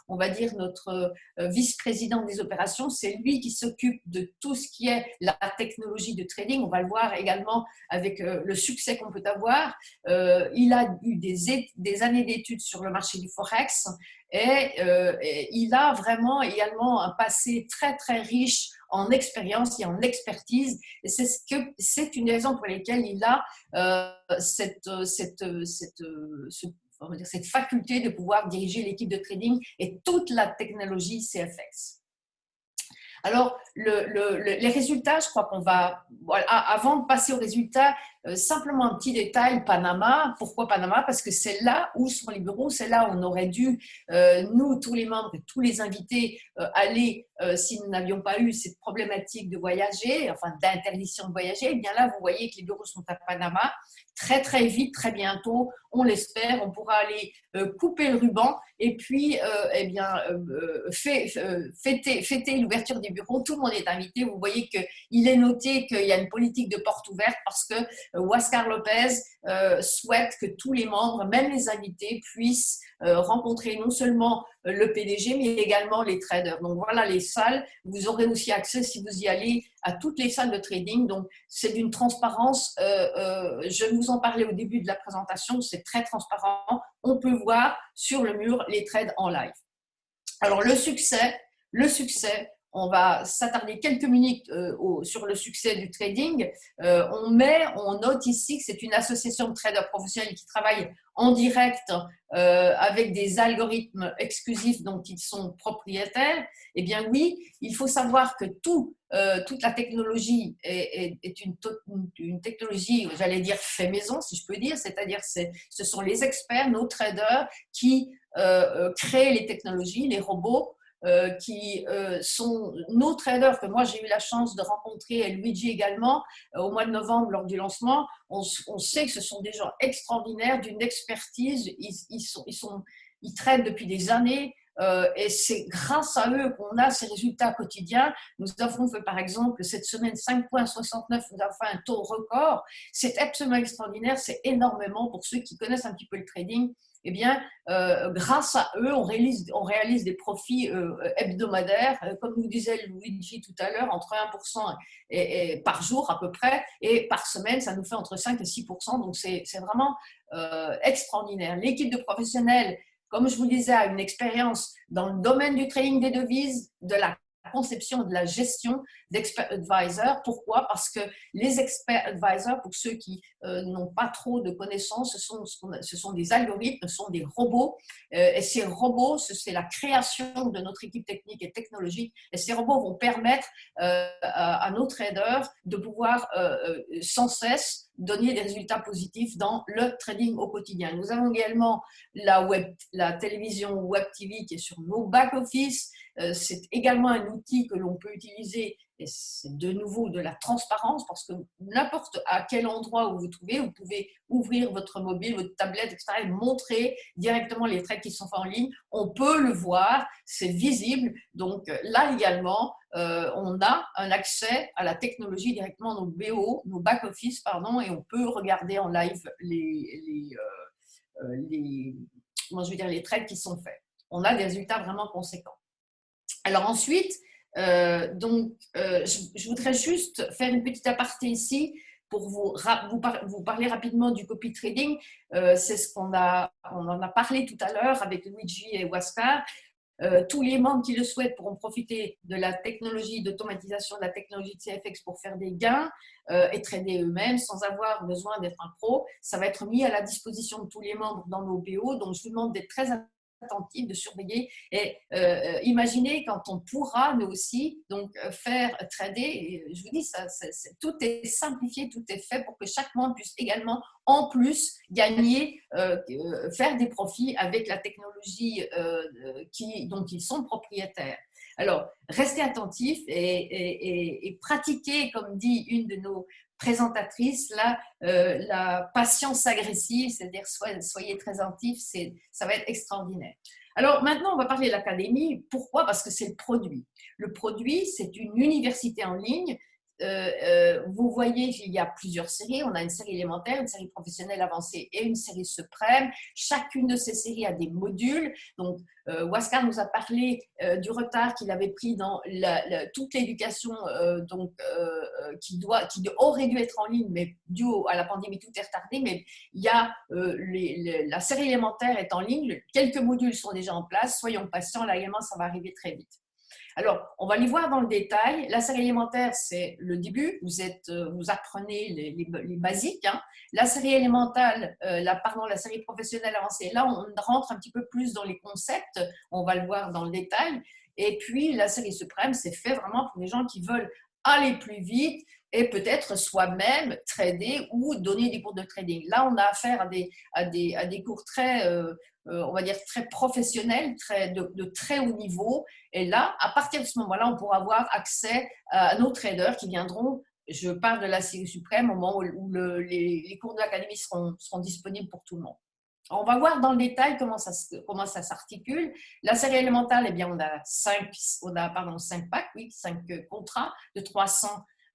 Speaker 6: on va dire notre vice-président des opérations. C'est lui qui s'occupe de tout ce qui est la technologie de trading. On va le voir également avec le succès qu'on peut avoir. Il a eu des années d'études sur le marché du Forex et il a vraiment également un passé très, très riche en expérience et en expertise. Et c'est une des raisons pour lesquelles il a cette faculté de pouvoir diriger l'équipe de trading et toute la technologie CFX. Alors, les résultats, je crois qu'on va… Voilà, avant de passer aux résultats, simplement un petit détail, Panama. Pourquoi Panama? Parce que c'est là où sont les bureaux, c'est là où on aurait dû, nous, tous les membres et tous les invités, aller si nous n'avions pas eu cette problématique de voyager, enfin d'interdiction de voyager. Et bien là, vous voyez que les bureaux sont à Panama. Très, très vite, très bientôt, on l'espère, on pourra aller couper le ruban et puis eh bien, fêter l'ouverture des bureaux. Tout le monde est invité. Vous voyez qu'il est noté qu'il y a une politique de porte ouverte parce que Huáscar López souhaite que tous les membres, même les invités, puissent rencontrer non seulement le PDG, mais également les traders. Donc voilà les salles. Vous aurez aussi accès, si vous y allez, à toutes les salles de trading. Donc c'est d'une transparence. Je vous en parlais au début de la présentation. C'est très transparent. On peut voir sur le mur les trades en live. Alors le succès, on va s'attarder quelques minutes sur le succès du trading. On note ici que c'est une association de traders professionnels qui travaille en direct avec des algorithmes exclusifs dont ils sont propriétaires. Eh bien oui, il faut savoir que toute la technologie est une technologie, j'allais dire fait maison, si je peux dire, c'est-à-dire ce sont les experts, nos traders qui créent les technologies, les robots, qui sont nos traders que moi j'ai eu la chance de rencontrer et Luigi également au mois de novembre lors du lancement. On sait que ce sont des gens extraordinaires, d'une expertise, ils tradent depuis des années. Et c'est grâce à eux qu'on a ces résultats quotidiens. Nous avons fait par exemple cette semaine 5,69, nous avons fait un taux record. C'est absolument extraordinaire, c'est énormément pour ceux qui connaissent un petit peu le trading. Eh bien, grâce à eux, on réalise des profits hebdomadaires, comme nous disait Luigi tout à l'heure, entre 1% et par jour à peu près, et par semaine, ça nous fait entre 5 et 6%. Donc, c'est vraiment extraordinaire. L'équipe de professionnels, comme je vous disais, a une expérience dans le domaine du trading des devises, de la conception et de la gestion d'expert advisors. Pourquoi? Parce que les expert advisors, pour ceux qui n'ont pas trop de connaissances, ce sont des algorithmes, ce sont des robots. Et ces robots, c'est la création de notre équipe technique et technologique. Et ces robots vont permettre à nos traders de pouvoir sans cesse donner des résultats positifs dans le trading au quotidien. Nous avons également la télévision Web TV qui est sur nos back-office. C'est également un outil que l'on peut utiliser et c'est de nouveau de la transparence parce que n'importe à quel endroit où vous trouvez, vous pouvez ouvrir votre mobile, votre tablette, etc. et montrer directement les trades qui sont faits en ligne. On peut le voir, c'est visible. Donc là également, on a un accès à la technologie directement nos BO, nos back-office, pardon, et on peut regarder en live les trades qui sont faits. On a des résultats vraiment conséquents. Alors ensuite, je voudrais juste faire une petite aparté ici pour vous parler rapidement du copy trading. C'est ce on en a parlé tout à l'heure avec Luigi et Huáscar. Tous les membres qui le souhaitent pourront profiter de la technologie d'automatisation de la technologie de CFX pour faire des gains et trader eux-mêmes sans avoir besoin d'être un pro. Ça va être mis à la disposition de tous les membres dans nos BO, donc je vous demande d'être très attentif, de surveiller et imaginez quand on pourra nous aussi donc faire trader. Et je vous dis, tout est simplifié, tout est fait pour que chaque membre puisse également en plus gagner, faire des profits avec la technologie dont ils sont propriétaires. Alors, restez attentifs et pratiquez, comme dit une de nos présentatrices, la patience agressive, c'est-à-dire soyez très attentifs, ça va être extraordinaire. Alors maintenant, on va parler de l'académie. Pourquoi? Parce que c'est le produit. Le produit, c'est une université en ligne. Vous voyez qu'il y a plusieurs séries. On a une série élémentaire, une série professionnelle avancée et une série suprême. Chacune de ces séries a des modules. Donc, Huáscar nous a parlé du retard qu'il avait pris dans toute l'éducation qui aurait dû être en ligne, mais dû à la pandémie, tout est retardé. Mais il y a la série élémentaire est en ligne. Quelques modules sont déjà en place. Soyons patients. Là également, ça va arriver très vite. Alors, on va les voir dans le détail. La série élémentaire, c'est le début. Vous apprenez les basiques. Hein. La série élémentale, la série professionnelle avancée, là, on rentre un petit peu plus dans les concepts. On va le voir dans le détail. Et puis, la série suprême, c'est fait vraiment pour les gens qui veulent aller plus vite et peut-être soi-même trader ou donner des cours de trading. Là, on a affaire à des cours très, on va dire, très professionnels, de très haut niveau. Et là, à partir de ce moment-là, on pourra avoir accès à nos traders qui viendront. Je parle de la série suprême au moment où les cours de l'académie seront disponibles pour tout le monde. On va voir dans le détail comment ça s'articule. La série élémentale, eh bien, on a 5 packs, oui, 5 contrats de 300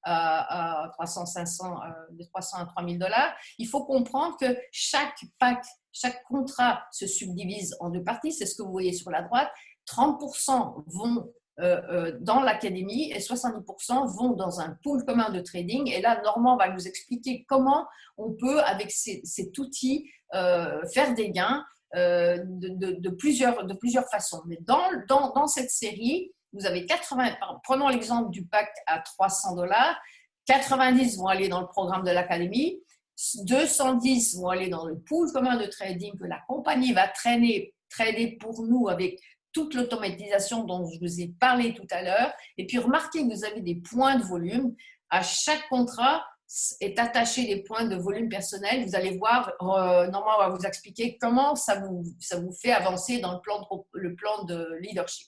Speaker 6: à 300, 500, de 300 à 3000 $. Il faut comprendre que chaque pack, chaque contrat se subdivise en deux parties. C'est ce que vous voyez sur la droite. 30% vont dans l'académie et 70% vont dans un pool commun de trading. Et là, Normand va nous expliquer comment on peut, avec cet outil, faire des gains de plusieurs façons. Mais dans cette série, vous avez 80, prenons l'exemple du pack à 300 $, 90 vont aller dans le programme de l'académie, 210 vont aller dans le pool commun de trading que la compagnie va trader pour nous avec toute l'automatisation dont je vous ai parlé tout à l'heure. Et puis, remarquez que vous avez des points de volume. À chaque contrat est attaché des points de volume personnel. Vous allez voir, Normand va vous expliquer comment ça vous fait avancer dans le plan de leadership.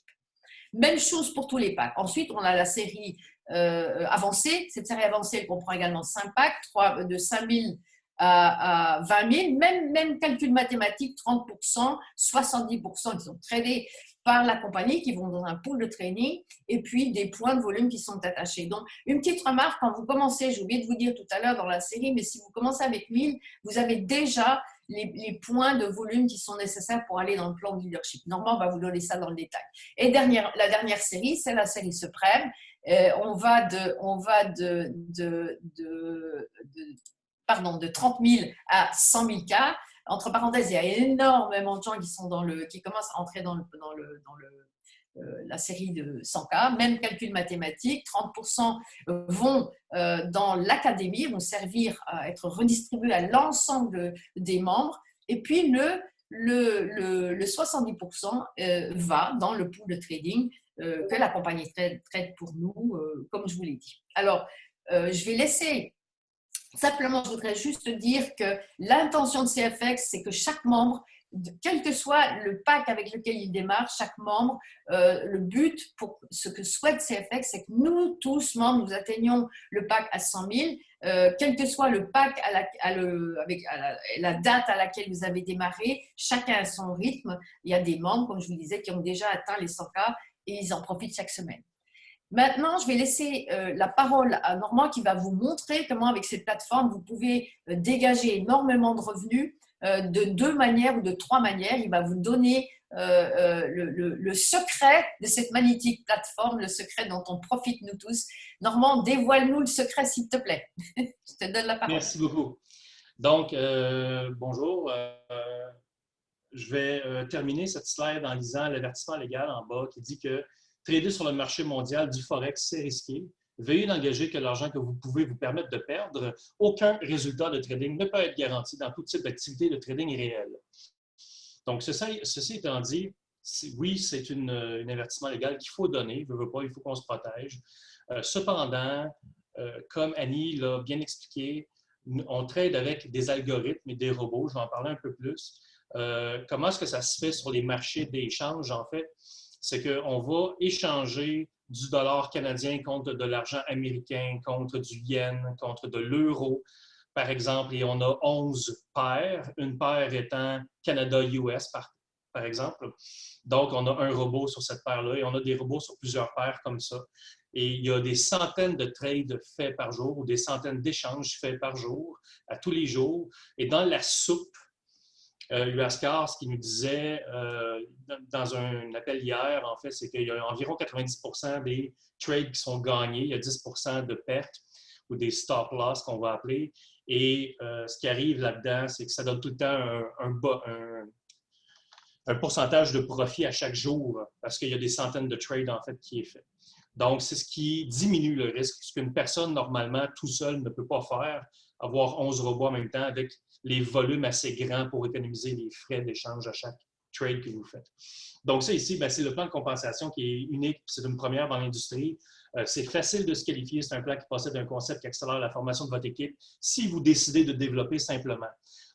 Speaker 6: Même chose pour tous les packs. Ensuite, on a la série avancée. Cette série avancée, elle comprend également 5 packs, de 5 000 à 20 000. Même calcul mathématique, 30%, 70% qui sont tradés par la compagnie, qui vont dans un pool de training, et puis des points de volume qui sont attachés. Donc, une petite remarque, quand vous commencez, j'ai oublié de vous dire tout à l'heure dans la série, mais si vous commencez avec 1000, vous avez déjà les points de volume qui sont nécessaires pour aller dans le plan de leadership. Normand va vous donner ça dans le détail. Et la dernière série, c'est la série suprême. On va de 30 000 à 100 000 cas. Entre parenthèses, il y a énormément de gens qui commencent à entrer dans la série de 100 cas. Même calcul mathématique, 30% vont dans l'académie, vont servir à être redistribués à l'ensemble des membres. Et puis, le 70% va dans le pool de trading que la compagnie traite pour nous, comme je vous l'ai dit. Alors, je vais laisser... Simplement, je voudrais juste dire que l'intention de CFX, c'est que chaque membre, quel que soit le pack avec lequel il démarre, chaque membre, le but pour ce que souhaite CFX, c'est que nous, tous membres, nous atteignions le pack à 100 000, quel que soit le pack avec la date à laquelle vous avez démarré, chacun à son rythme. Il y a des membres, comme je vous disais, qui ont déjà atteint les 100 K et ils en profitent chaque semaine. Maintenant, je vais laisser la parole à Normand qui va vous montrer comment, avec cette plateforme, vous pouvez dégager énormément de revenus de 2 manières ou de 3 manières. Il va vous donner le secret de cette magnifique plateforme, le secret dont on profite nous tous. Normand, dévoile-nous le secret, s'il te plaît. Je te donne la parole.
Speaker 4: Merci beaucoup. Donc, bonjour. Je vais terminer cette slide en lisant l'avertissement légal en bas qui dit que trader sur le marché mondial du Forex, c'est risqué. Veuillez n'engager que l'argent que vous pouvez vous permettre de perdre. Aucun résultat de trading ne peut être garanti dans tout type d'activité de trading réel. Donc, ceci étant dit, oui, c'est un avertissement légal qu'il faut donner. Il faut qu'on se protège. Cependant, comme Annie l'a bien expliqué, on trade avec des algorithmes et des robots. Je vais en parler un peu plus. Comment est-ce que ça se fait sur les marchés d'échange, en fait? C'est qu'on va échanger du dollar canadien contre de l'argent américain, contre du yen, contre de l'euro, par exemple, et on a 11 paires, une paire étant Canada-US, par exemple. Donc, on a un robot sur cette paire-là et on a des robots sur plusieurs paires comme ça. Et il y a des centaines de trades faits par jour ou des centaines d'échanges faits par jour, à tous les jours. Et dans la soupe, USCAR, ce qu'il nous disait dans un appel hier, en fait, c'est qu'il y a environ 90% des trades qui sont gagnés. Il y a 10% de pertes ou des stop-loss qu'on va appeler. Et ce qui arrive là-dedans, c'est que ça donne tout le temps un pourcentage de profit à chaque jour parce qu'il y a des centaines de trades, en fait, qui est fait. Donc, c'est ce qui diminue le risque, ce qu'une personne, normalement, tout seul ne peut pas faire, avoir 11 robots en même temps avec les volumes assez grands pour économiser les frais d'échange à chaque trade que vous faites. Donc, ça ici, c'est le plan de compensation qui est unique, c'est une première dans l'industrie. C'est facile de se qualifier, c'est un plan qui possède un concept qui accélère la formation de votre équipe si vous décidez de développer simplement.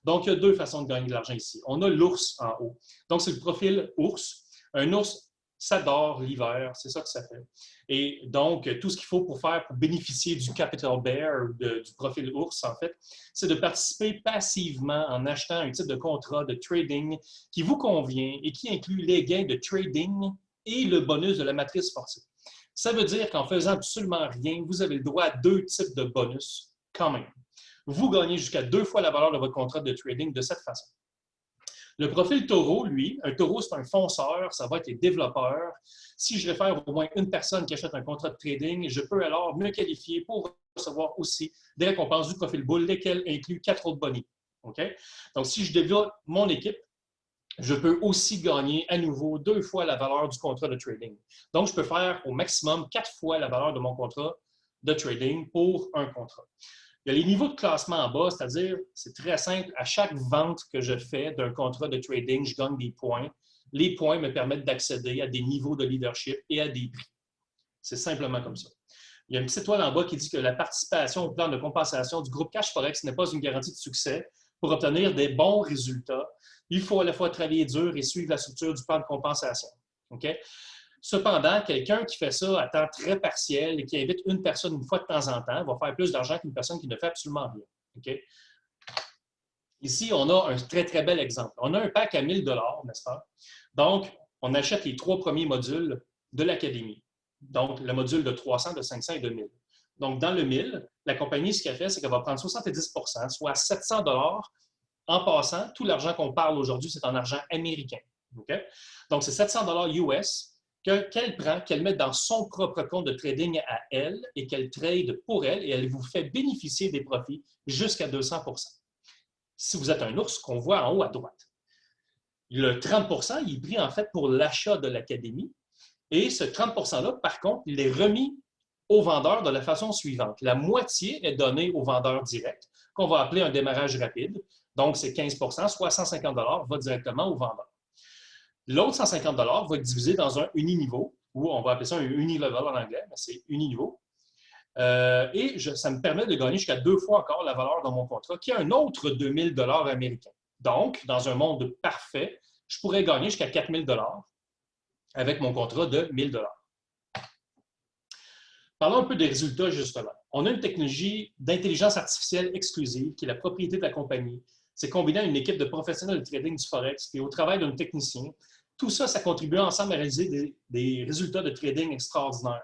Speaker 4: Donc, il y a deux façons de gagner de l'argent ici. On a l'ours en haut. Donc, c'est le profil ours. Un ours, ça dort l'hiver, c'est ça que ça fait. Et donc, tout ce qu'il faut pour bénéficier du Capital Bear, du profil ours, en fait, c'est de participer passivement en achetant un type de contrat de trading qui vous convient et qui inclut les gains de trading et le bonus de la matrice forcée. Ça veut dire qu'en faisant absolument rien, vous avez le droit à deux types de bonus quand même. Vous gagnez jusqu'à 2 fois la valeur de votre contrat de trading de cette façon. Le profil taureau, lui, un taureau, c'est un fonceur, ça va être les développeurs. Si je réfère au moins une personne qui achète un contrat de trading, je peux alors me qualifier pour recevoir aussi des récompenses du profil boule, lesquelles incluent 4 autres bonus. Okay? Donc, si je développe mon équipe, je peux aussi gagner à nouveau 2 fois la valeur du contrat de trading. Donc, je peux faire au maximum 4 fois la valeur de mon contrat de trading pour un contrat. Il y a les niveaux de classement en bas, c'est-à-dire, c'est très simple, à chaque vente que je fais d'un contrat de trading, je gagne des points. Les points me permettent d'accéder à des niveaux de leadership et à des prix. C'est simplement comme ça. Il y a une petite étoile en bas qui dit que la participation au plan de compensation du groupe Cash Forex n'est pas une garantie de succès. Pour obtenir des bons résultats, il faut à la fois travailler dur et suivre la structure du plan de compensation. Okay? Cependant, quelqu'un qui fait ça à temps très partiel et qui invite une personne une fois de temps en temps va faire plus d'argent qu'une personne qui ne fait absolument rien. Okay? Ici, on a un très, très bel exemple. On a un pack à 1 000 $, n'est-ce pas? Donc, on achète les 3 premiers modules de l'académie. Donc, le module de 300, de 500 et de 1000. Donc, dans le 1000, la compagnie, ce qu'elle fait, c'est qu'elle va prendre 70 %, soit 700 $. En passant, tout l'argent qu'on parle aujourd'hui, c'est en argent américain. Okay? Donc, c'est 700 $ US qu'elle prend, qu'elle met dans son propre compte de trading à elle et qu'elle trade pour elle et elle vous fait bénéficier des profits jusqu'à 200 %. Si vous êtes un ours, qu'on voit en haut à droite. Le 30 % il est pris en fait pour l'achat de l'académie et ce 30 % là, par contre, il est remis aux vendeurs de la façon suivante. La moitié est donnée aux vendeurs directs, qu'on va appeler un démarrage rapide. Donc, c'est 15 %, soit 150 $ va directement aux vendeurs. L'autre 150 $ va être divisé dans un uniniveau, ou on va appeler ça un unilevel en anglais, mais c'est uniniveau. Et ça me permet de gagner jusqu'à 2 fois encore la valeur de mon contrat, qui est un autre 2 000 $ américains. Donc, dans un monde parfait, je pourrais gagner jusqu'à 4 000 $ avec mon contrat de 1 000 $. Parlons un peu des résultats, justement. On a une technologie d'intelligence artificielle exclusive qui est la propriété de la compagnie. C'est combiné à une équipe de professionnels de trading du Forex et au travail d'un technicien. Tout ça, ça contribue ensemble à réaliser des résultats de trading extraordinaires.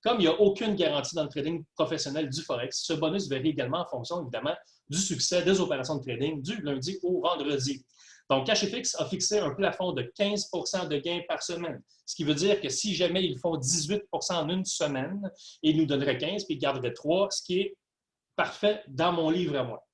Speaker 4: Comme il n'y a aucune garantie dans le trading professionnel du Forex, ce bonus varie également en fonction, évidemment, du succès des opérations de trading du lundi au vendredi. Donc, CashFX a fixé un plafond de 15 % de gains par semaine, ce qui veut dire que si jamais ils font 18 % en une semaine, ils nous donneraient 15 puis ils garderaient 3, ce qui est parfait dans mon livre à moi.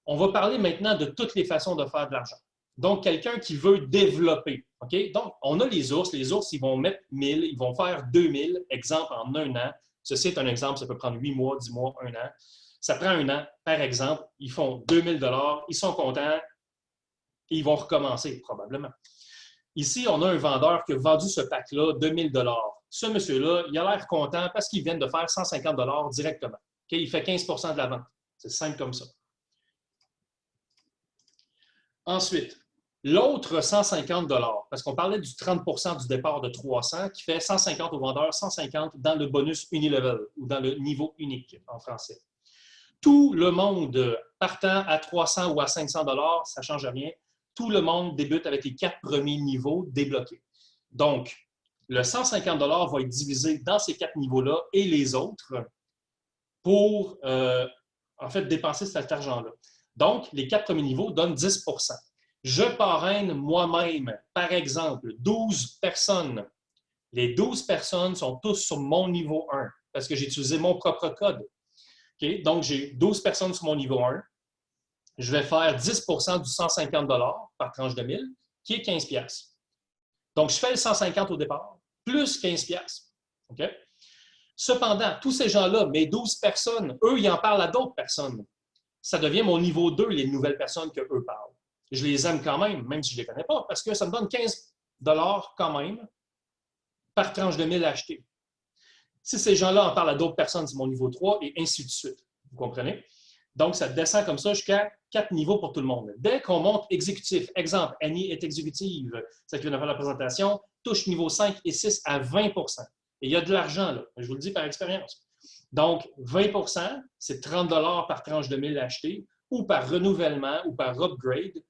Speaker 4: On va parler maintenant de toutes les façons de faire de l'argent. Donc, quelqu'un qui veut développer. Okay? Donc, on a les ours. Les ours, ils vont mettre 1000, ils vont faire 2000, exemple, en 1 an. Ceci est un exemple, ça peut prendre 8 mois, 10 mois, 1 an. Ça prend 1 an, par exemple. Ils font 2000 $, ils sont contents, et ils vont recommencer, probablement. Ici, on a un vendeur qui a vendu ce pack-là, 2000 $. Ce monsieur-là, il a l'air content parce qu'il vient de faire 150 $ directement. Okay? Il fait 15 % de la vente. C'est simple comme ça. Ensuite, l'autre 150 $, parce qu'on parlait du 30 % du départ de 300 qui fait 150 au vendeur, 150 dans le bonus unilevel ou dans le niveau unique en français. Tout le monde partant à 300 ou à 500 $, ça ne change rien. Tout le monde débute avec les 4 premiers niveaux débloqués. Donc, le 150 $ va être divisé dans ces 4 niveaux-là et les autres pour, en fait, dépenser cet argent-là. Donc, les 4 premiers niveaux donnent 10 %. Je parraine moi-même, par exemple, 12 personnes. Les 12 personnes sont tous sur mon niveau 1 parce que j'ai utilisé mon propre code. Okay? Donc, j'ai 12 personnes sur mon niveau 1. Je vais faire 10 % du 150 $ par tranche de 1000, qui est 15 $. Donc, je fais le 150 au départ, plus 15 $. Okay? Cependant, tous ces gens-là, mes 12 personnes, eux, ils en parlent à d'autres personnes. Ça devient mon niveau 2, les nouvelles personnes qu'eux parlent. je les aime quand même si je ne les connais pas, parce que ça me donne 15 quand même par tranche de 1000 achetés. Si ces gens-là en parlent à d'autres personnes, c'est mon niveau 3 et ainsi de suite. Vous comprenez? Donc, ça descend comme ça jusqu'à 4 niveaux pour tout le monde. Dès qu'on monte exécutif, exemple, Annie est exécutive, celle qui vient de faire la présentation, touche niveau 5 et 6 à 20 Et il y a de l'argent, là. Je vous le dis par expérience. Donc, 20 c'est 30 par tranche de 1000 achetés ou par renouvellement ou par upgrade,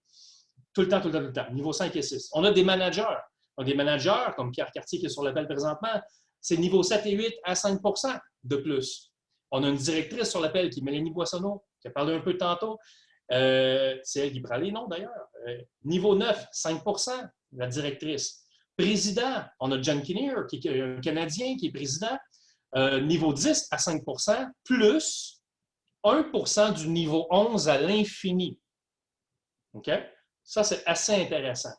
Speaker 4: tout le temps, niveau 5 et 6. On a des managers. On a des managers, comme Pierre Cartier qui est sur l'appel présentement, c'est niveau 7 et 8 à 5 de plus. On a une directrice sur l'appel qui est Mélanie Boissonneau, qui a parlé un peu tantôt. C'est elle qui prend les noms d'ailleurs. Niveau 9, 5 la directrice. Président, on a John Kinnear, qui est un Canadien, qui est président. Niveau 10 à 5 plus 1 du niveau 11 à l'infini. OK? Ça, c'est assez intéressant.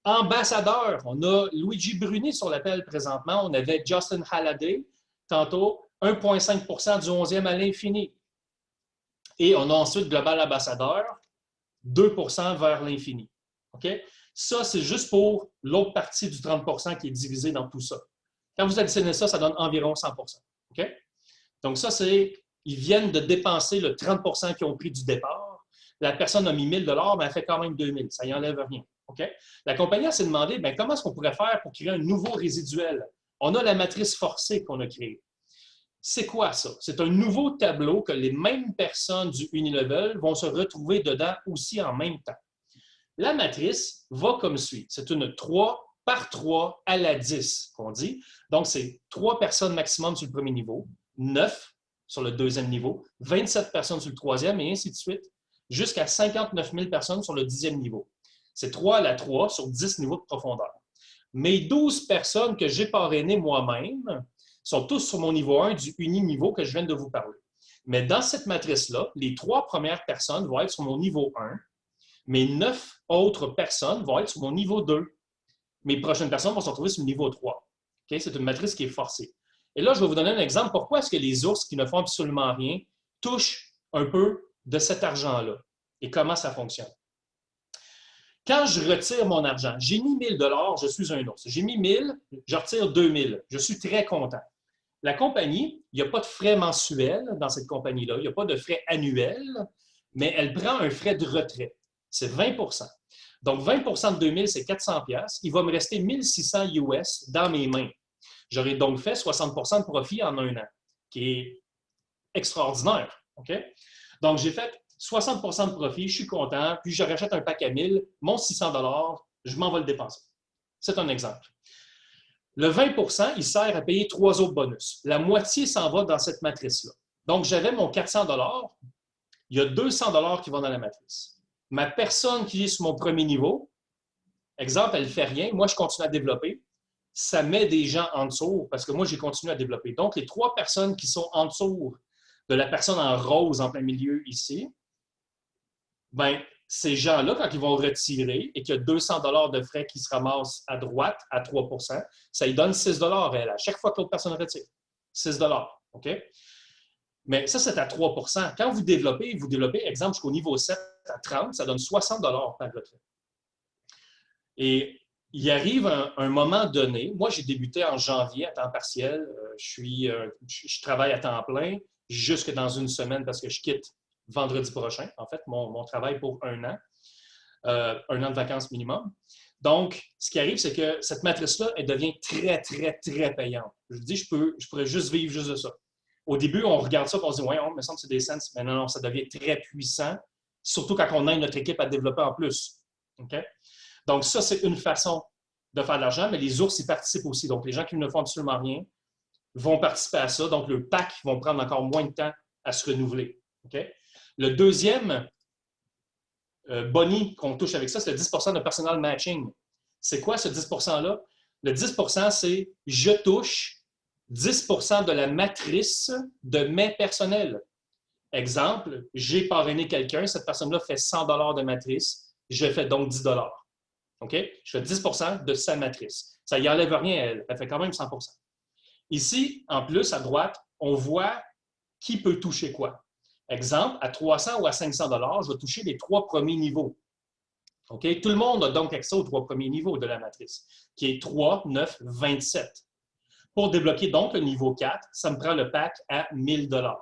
Speaker 4: Ambassadeur, on a Luigi Bruni sur l'appel présentement. On avait Justin Halliday, tantôt, 1,5 du 11e à l'infini. Et on a ensuite Global Ambassadeur, 2 vers l'infini. OK? Ça, c'est juste pour l'autre partie du 30 qui est divisé dans tout ça. Quand vous additionnez ça, ça donne environ 100 OK? Donc ça, c'est, ils viennent de dépenser le 30 qu'ils ont pris du départ. La personne a mis 1 000 mais elle fait quand même 2 000. Ça n'y enlève rien. OK? La compagnie s'est demandé, bien, comment est-ce qu'on pourrait faire pour créer un nouveau résiduel? On a la matrice forcée qu'on a créée. C'est quoi ça? C'est un nouveau tableau que les mêmes personnes du Unilevel vont se retrouver dedans aussi en même temps. La matrice va comme suit. C'est une 3 par 3 à la 10 qu'on dit. Donc, c'est 3 personnes maximum sur le premier niveau, 9 sur le deuxième niveau, 27 personnes sur le troisième et ainsi de suite, jusqu'à 59 000 personnes sur le 10e niveau. C'est 3 à la 3 sur 10 niveaux de profondeur. Mes 12 personnes que j'ai parrainées moi-même sont tous sur mon niveau 1 du uni-niveau que je viens de vous parler. Mais dans cette matrice-là, les 3 premières personnes vont être sur mon niveau 1. Mes 9 autres personnes vont être sur mon niveau 2. Mes prochaines personnes vont se retrouver sur le niveau 3. Okay? C'est une matrice qui est forcée. Et là, je vais vous donner un exemple. Pourquoi est-ce que les ours qui ne font absolument rien touchent un peu de cet argent-là? Et comment ça fonctionne? Quand je retire mon argent, j'ai mis 1 000 $, je suis un ours. J'ai mis 1 000, je retire 2 000. Je suis très content. La compagnie, il n'y a pas de frais mensuels dans cette compagnie-là. Il n'y a pas de frais annuels, mais elle prend un frais de retrait. C'est 20 Donc, 20 de 2 000, c'est 400 $. Il va me rester 1 600 US dans mes mains. J'aurais donc fait 60 de profit en un an, qui est extraordinaire. Okay? Donc, j'ai fait 60 de profit, je suis content, puis je rachète un pack à 1000, mon 600 $, je m'en vais le dépenser. C'est un exemple. Le 20 il sert à payer 3 autres bonus. La moitié s'en va dans cette matrice-là. Donc, j'avais mon 400 $, il y a 200 $ qui vont dans la matrice. Ma personne qui est sur mon premier niveau, exemple, elle ne fait rien, moi, je continue à développer, ça met des gens en dessous parce que moi, j'ai continué à développer. Donc, les 3 personnes qui sont en dessous de la personne en rose en plein milieu ici, bien, ces gens-là, quand ils vont retirer et qu'il y a 200 $ de frais qui se ramassent à droite à 3 ça lui donne 6 $ elle, à chaque fois que l'autre personne retire. 6 $. OK? Mais ça, c'est à 3 Quand vous développez, exemple, jusqu'au niveau 7 à 30, ça donne 60 $ par retrait. Et il arrive un moment donné, moi, j'ai débuté en janvier à temps partiel. Je travaille à temps plein jusque dans une semaine parce que je quitte vendredi prochain, en fait, mon travail pour un an de vacances minimum. Donc, ce qui arrive, c'est que cette matrice-là, elle devient très, très, très payante. Je dis, je pourrais juste vivre juste de ça. Au début, on regarde ça et on se dit, ouais, on me semble que c'est des cents, mais non, ça devient très puissant, surtout quand on aide notre équipe à développer en plus. Okay? Donc, ça, c'est une façon de faire de l'argent, mais les ours, ils participent aussi. Donc, les gens qui ne font absolument rien vont participer à ça. Donc, le pack vont prendre encore moins de temps à se renouveler. Okay? Le deuxième boni qu'on touche avec ça, c'est le 10 de personal matching. C'est quoi ce 10 %-là? Le 10 c'est je touche 10 de la matrice de mes personnels. Exemple, j'ai parrainé quelqu'un, cette personne-là fait 100 $ de matrice, je fais donc 10 $. OK? Je fais 10 de sa matrice. Ça n'y enlève rien, elle fait quand même 100 Ici, en plus, à droite, on voit qui peut toucher quoi. Exemple, à 300 ou à 500 $, je vais toucher les 3 premiers niveaux. OK? Tout le monde a donc accès aux 3 premiers niveaux de la matrice, qui est 3, 9, 27. Pour débloquer donc le niveau 4, ça me prend le pack à 1 000 $.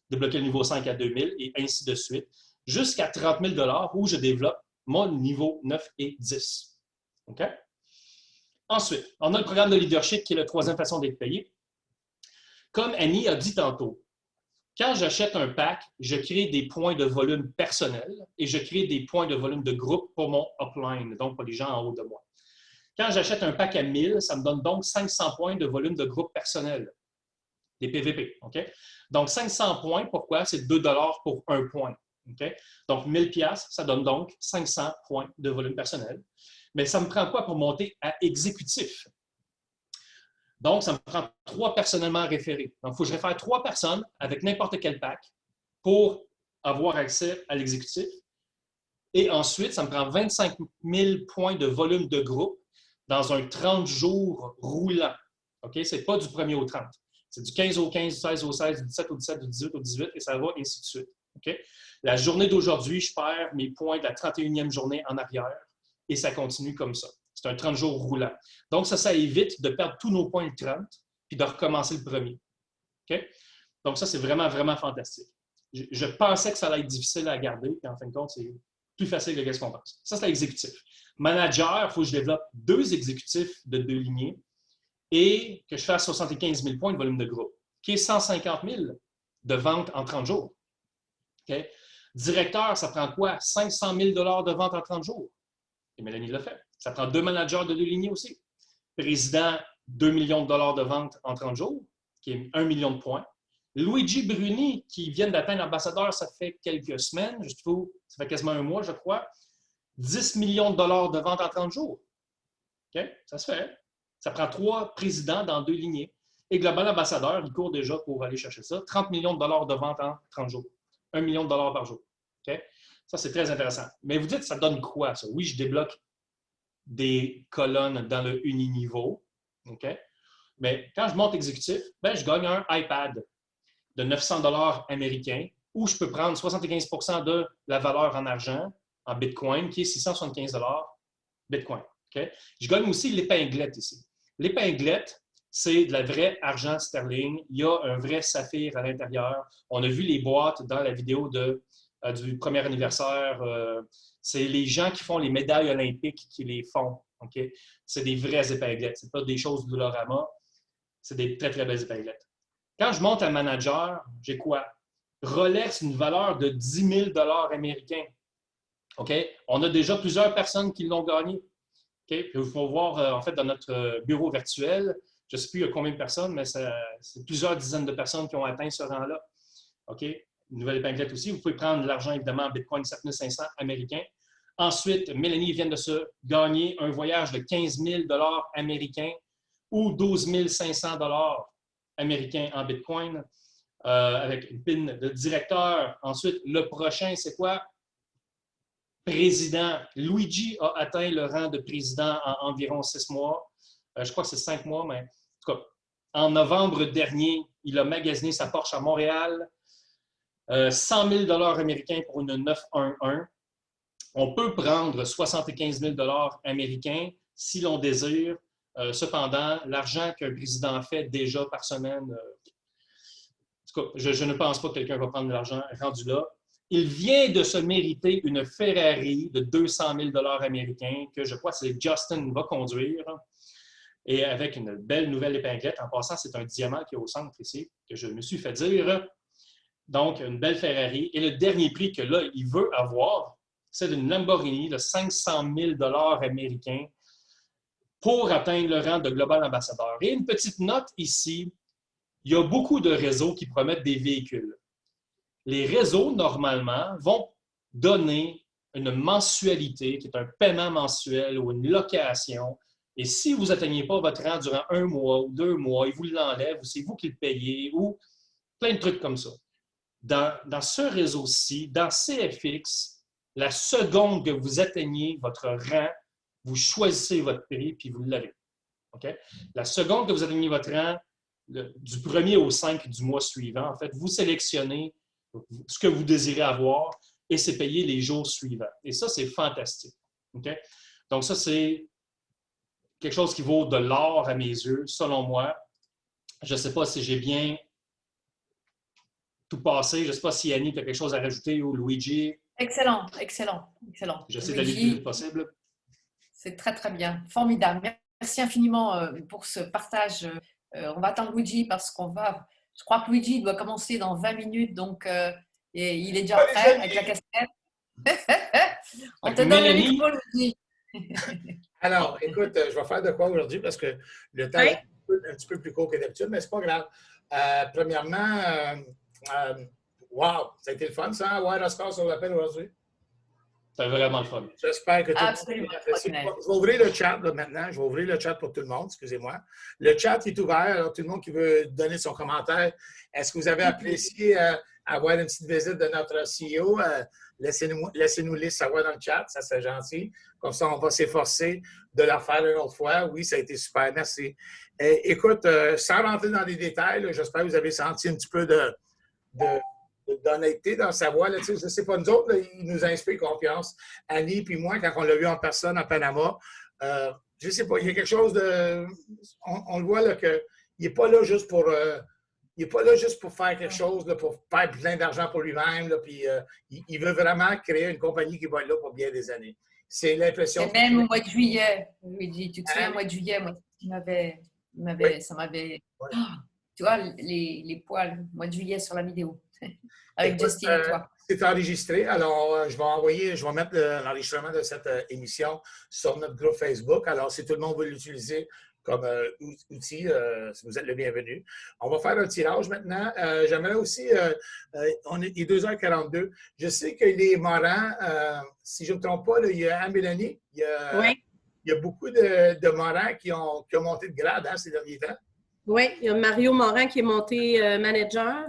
Speaker 4: Débloquer le niveau 5 à 2 000 et ainsi de suite, jusqu'à 30 000 $ où je développe mon niveau 9 et 10. OK? Ensuite, on a le programme de leadership qui est la troisième façon d'être payé. Comme Annie a dit tantôt, quand j'achète un pack, je crée des points de volume personnel et je crée des points de volume de groupe pour mon upline, donc pour les gens en haut de moi. Quand j'achète un pack à 1000, ça me donne donc 500 points de volume de groupe personnel, des PVP. OK? Donc 500 points, pourquoi? C'est 2 $ pour un point. OK? Donc 1000 $, ça donne donc 500 points de volume personnel. Mais ça me prend quoi pour monter à exécutif? Donc, ça me prend 3 personnellement référés. Donc, il faut que je réfère 3 personnes avec n'importe quel pack pour avoir accès à l'exécutif. Et ensuite, ça me prend 25 000 points de volume de groupe dans un 30 jours roulant. OK? Ce n'est pas du 1er au 30. C'est du 15 au 15, du 16 au 16, du 17 au 17, du 18 au 18, et ça va ainsi de suite. OK? La journée d'aujourd'hui, je perds mes points de la 31e journée en arrière et ça continue comme ça. C'est un 30 jours roulant. Donc, ça évite de perdre tous nos points le 30 puis de recommencer le premier. OK? Donc, ça, c'est vraiment, vraiment fantastique. Je pensais que ça allait être difficile à garder, puis en fin de compte, c'est plus facile que ce qu'on pense. Ça, c'est l'exécutif. Manager, il faut que je développe 2 exécutifs de 2 lignées et que je fasse 75 000 points de volume de groupe, qui est 150 000 de vente en 30 jours. OK? Directeur, ça prend quoi? 500 000 $ de vente en 30 jours. Et Mélanie l'a fait. Ça prend 2 managers de 2 lignées aussi. Président, 2 millions de $ de vente en 30 jours, qui est 1 million de points. Luigi Bruni, qui vient d'atteindre l'ambassadeur, ça fait quelques semaines, je trouve, ça fait quasiment un mois, je crois. 10 millions de $ de vente en 30 jours. OK? Ça se fait. Ça prend 3 présidents dans 2 lignées. Et Global Ambassadeur, il court déjà pour aller chercher ça. 30 millions de $ de vente en 30 jours. 1 million de $ par jour. OK? Ça, c'est très intéressant. Mais vous dites, ça donne quoi, ça? Oui, je débloque des colonnes dans le uniniveau. OK? Mais quand je monte exécutif, ben, je gagne un iPad de 900 $ américains où je peux prendre 75 % de la valeur en argent, en Bitcoin, qui est 675 $ Bitcoin. OK? Je gagne aussi l'épinglette ici. L'épinglette, c'est de la vraie argent sterling. Il y a un vrai saphir à l'intérieur. On a vu les boîtes dans la vidéo du premier anniversaire. C'est les gens qui font les médailles olympiques qui les font. Okay? C'est des vraies épinglettes. Ce n'est pas des choses de Dolorama. C'est des très, très belles épinglettes. Quand je monte à manager, j'ai quoi? Rolex, une valeur de 10 000 $ américains. Okay? On a déjà plusieurs personnes qui l'ont gagné. Okay? Puis, il faut voir, en fait, dans notre bureau virtuel, je ne sais plus combien de personnes, mais c'est plusieurs dizaines de personnes qui ont atteint ce rang-là. OK? Une nouvelle épinglette aussi. Vous pouvez prendre l'argent, évidemment, en Bitcoin 7500 américains. Ensuite, Mélanie vient de se gagner un voyage de 15 000 $ américains ou 12 500 $ américains en Bitcoin avec une PIN de directeur. Ensuite, le prochain, c'est quoi? Président. Luigi a atteint le rang de président en environ 6 mois. Je crois que c'est 5 mois, mais en tout cas, en novembre dernier, il a magasiné sa Porsche à Montréal. 100 000 $ américains pour une 911. On peut prendre 75 000 $ américains si l'on désire. Cependant, l'argent qu'un président fait déjà par semaine, en tout cas, je ne pense pas que quelqu'un va prendre de l'argent rendu là. Il vient de se mériter une Ferrari de 200 000 $ américains que je crois que c'est Justin va conduire. Et avec une belle nouvelle épinglette. En passant, c'est un diamant qui est au centre ici, que je me suis fait dire. Donc, une belle Ferrari. Et le dernier prix que là, il veut avoir, c'est une Lamborghini de 500 000 $ américains pour atteindre le rang de Global Ambassadeur. Et une petite note ici, il y a beaucoup de réseaux qui promettent des véhicules. Les réseaux, normalement, vont donner une mensualité, qui est un paiement mensuel ou une location. Et si vous n'atteignez pas votre rang durant 1 mois ou 2 mois, ils vous l'enlèvent, ou c'est vous qui le payez, ou plein de trucs comme ça. Dans ce réseau-ci, dans CFX, la seconde que vous atteignez votre rang, vous choisissez votre prix, puis vous l'avez. Okay? La seconde que vous atteignez votre rang, du 1er au 5 du mois suivant, en fait, vous sélectionnez ce que vous désirez avoir et c'est payé les jours suivants. Et ça, c'est fantastique. OK? Donc, ça, c'est quelque chose qui vaut de l'or à mes yeux, selon moi. Je ne sais pas si j'ai bien tout passé. Je ne sais pas si Annie, tu as quelque chose à rajouter ou Luigi.
Speaker 6: Excellent, excellent, excellent.
Speaker 4: J'essaie d'aller le plus vite possible.
Speaker 6: C'est très, très bien. Formidable. Merci infiniment pour ce partage. On va attendre Luigi parce je crois que Luigi doit commencer dans 20 minutes, donc et il est déjà prêt avec la casquette. On te donne le micro, Luigi.
Speaker 1: Alors, écoute, je vais faire de quoi aujourd'hui parce que le temps est un petit peu plus court que d'habitude, mais c'est pas grave. Premièrement, wow, ça a été le fun, ça, avoir un score sur l'appel aujourd'hui.
Speaker 4: C'est vraiment le fun.
Speaker 1: J'espère que tout
Speaker 6: Absolument.
Speaker 1: le monde. Je vais ouvrir le chat là, maintenant. Je vais ouvrir le chat pour tout le monde, excusez-moi. Le chat est ouvert. Alors, tout le monde qui veut donner son commentaire. Est-ce que vous avez apprécié avoir une petite visite de notre CEO? Laissez-nous les savoir dans le chat, ça serait gentil. Comme ça, on va s'efforcer de la faire une autre fois. Oui, ça a été super, merci. Écoute, sans rentrer dans les détails, j'espère que vous avez senti un petit peu d'honnêteté dans sa voix. Là, je ne sais pas, nous autres, là, il nous inspire confiance. Annie puis moi, quand on l'a vu en personne à Panama, je ne sais pas, il y a quelque chose de... On le voit là, qu'il n'est pas là juste pour... il n'est pas là juste pour faire quelque chose, là, pour faire plein d'argent pour lui-même. Puis il veut vraiment créer une compagnie qui va être là pour bien des années. C'est l'impression.
Speaker 6: Et même au mois de juillet, Luigi, tu te souviens, au mois de juillet, moi, ça m'avait.
Speaker 1: Oui.
Speaker 6: Oh, tu vois, les poils, au mois de juillet sur la vidéo, avec
Speaker 1: Écoute,
Speaker 6: Justine et toi.
Speaker 1: C'est enregistré. Alors, je vais mettre l'enregistrement de cette émission sur notre groupe Facebook. Alors, si tout le monde veut l'utiliser comme outil, vous êtes le bienvenu. On va faire un tirage maintenant. J'aimerais aussi, il est 2h42. Je sais que les Morans, si je ne me trompe pas, là, il y a Mélanie, il y a beaucoup de Morans qui ont monté de grade ces derniers temps.
Speaker 7: Oui, il y a Mario Morin qui est monté manager.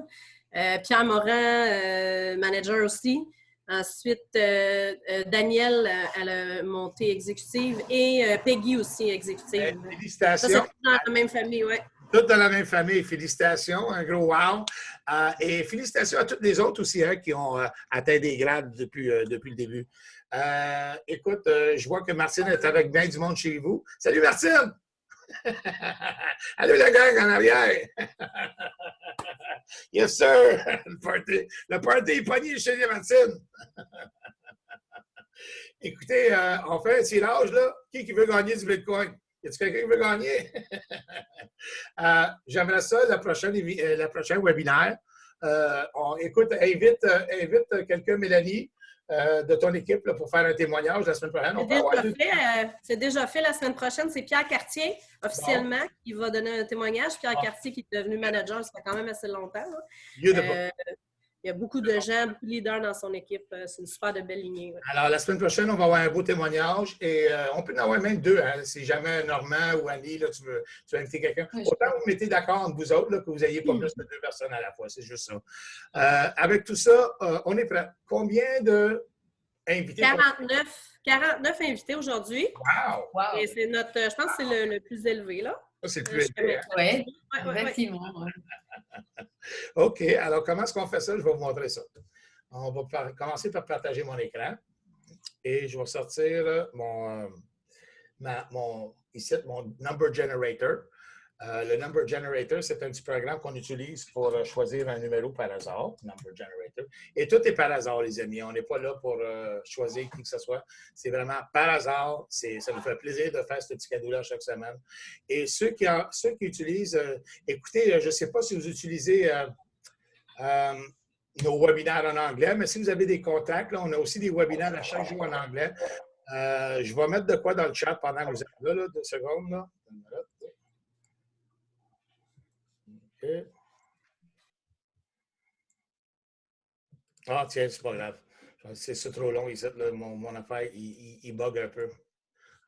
Speaker 7: Pierre Morin, manager aussi. Ensuite, Danielle, elle a monté exécutive et Peggy aussi exécutive.
Speaker 1: Félicitations.
Speaker 7: Ça, c'est dans la même famille, oui.
Speaker 1: Toutes dans la même famille. Félicitations. Un gros wow. Et félicitations à toutes les autres aussi qui ont atteint des grades depuis le début. Écoute, je vois que Martine est avec bien du monde chez vous. Salut Martine! Allô la gang en arrière! Yes, sir! Le party est pogné chez les Martine. Écoutez, on fait un tirage, là. Qui veut gagner du Bitcoin? Y a-t-il quelqu'un qui veut gagner? J'aimerais ça, la prochaine webinaire. Écoute, invite quelqu'un, Mélanie, de ton équipe là, pour faire un témoignage la semaine prochaine.
Speaker 7: C'est déjà fait la semaine prochaine. C'est Pierre Cartier, officiellement, qui va donner un témoignage. Pierre Cartier, qui est devenu manager, ça fait quand même assez longtemps. Il y a beaucoup de gens, beaucoup de leaders dans son équipe. C'est une super de belle lignée. Ouais.
Speaker 1: Alors, la semaine prochaine, on va avoir un beau témoignage et on peut en avoir même deux. Hein, si jamais Normand ou Annie, là, tu veux inviter quelqu'un. Autant vous mettez d'accord entre vous autres là, que vous n'ayez pas plus de deux personnes à la fois. C'est juste ça. Avec tout ça, on est prêt. Combien d'invités?
Speaker 7: 49 invités aujourd'hui.
Speaker 1: Wow!
Speaker 7: Et c'est je pense que c'est le plus élevé, là.
Speaker 1: Ça, c'est le plus élevé.
Speaker 6: Oui, effectivement.
Speaker 1: OK. Alors, comment est-ce qu'on fait ça? Je vais vous montrer ça. On va commencer par partager mon écran. Et je vais sortir mon Number Generator. Le Number Generator, c'est un petit programme qu'on utilise pour choisir un numéro par hasard, Number Generator. Et tout est par hasard, les amis. On n'est pas là pour choisir qui que ce soit. C'est vraiment par hasard. Ça nous fait plaisir de faire ce petit cadeau-là chaque semaine. Et ceux qui utilisent, écoutez, je ne sais pas si vous utilisez nos webinaires en anglais, mais si vous avez des contacts, là, on a aussi des webinaires à chaque jour en anglais. Je vais mettre de quoi dans le chat pendant que vous êtes là, 2 secondes. Là. Okay. Ah, tiens, c'est pas grave. C'est trop long ici. Mon affaire, il bug un peu.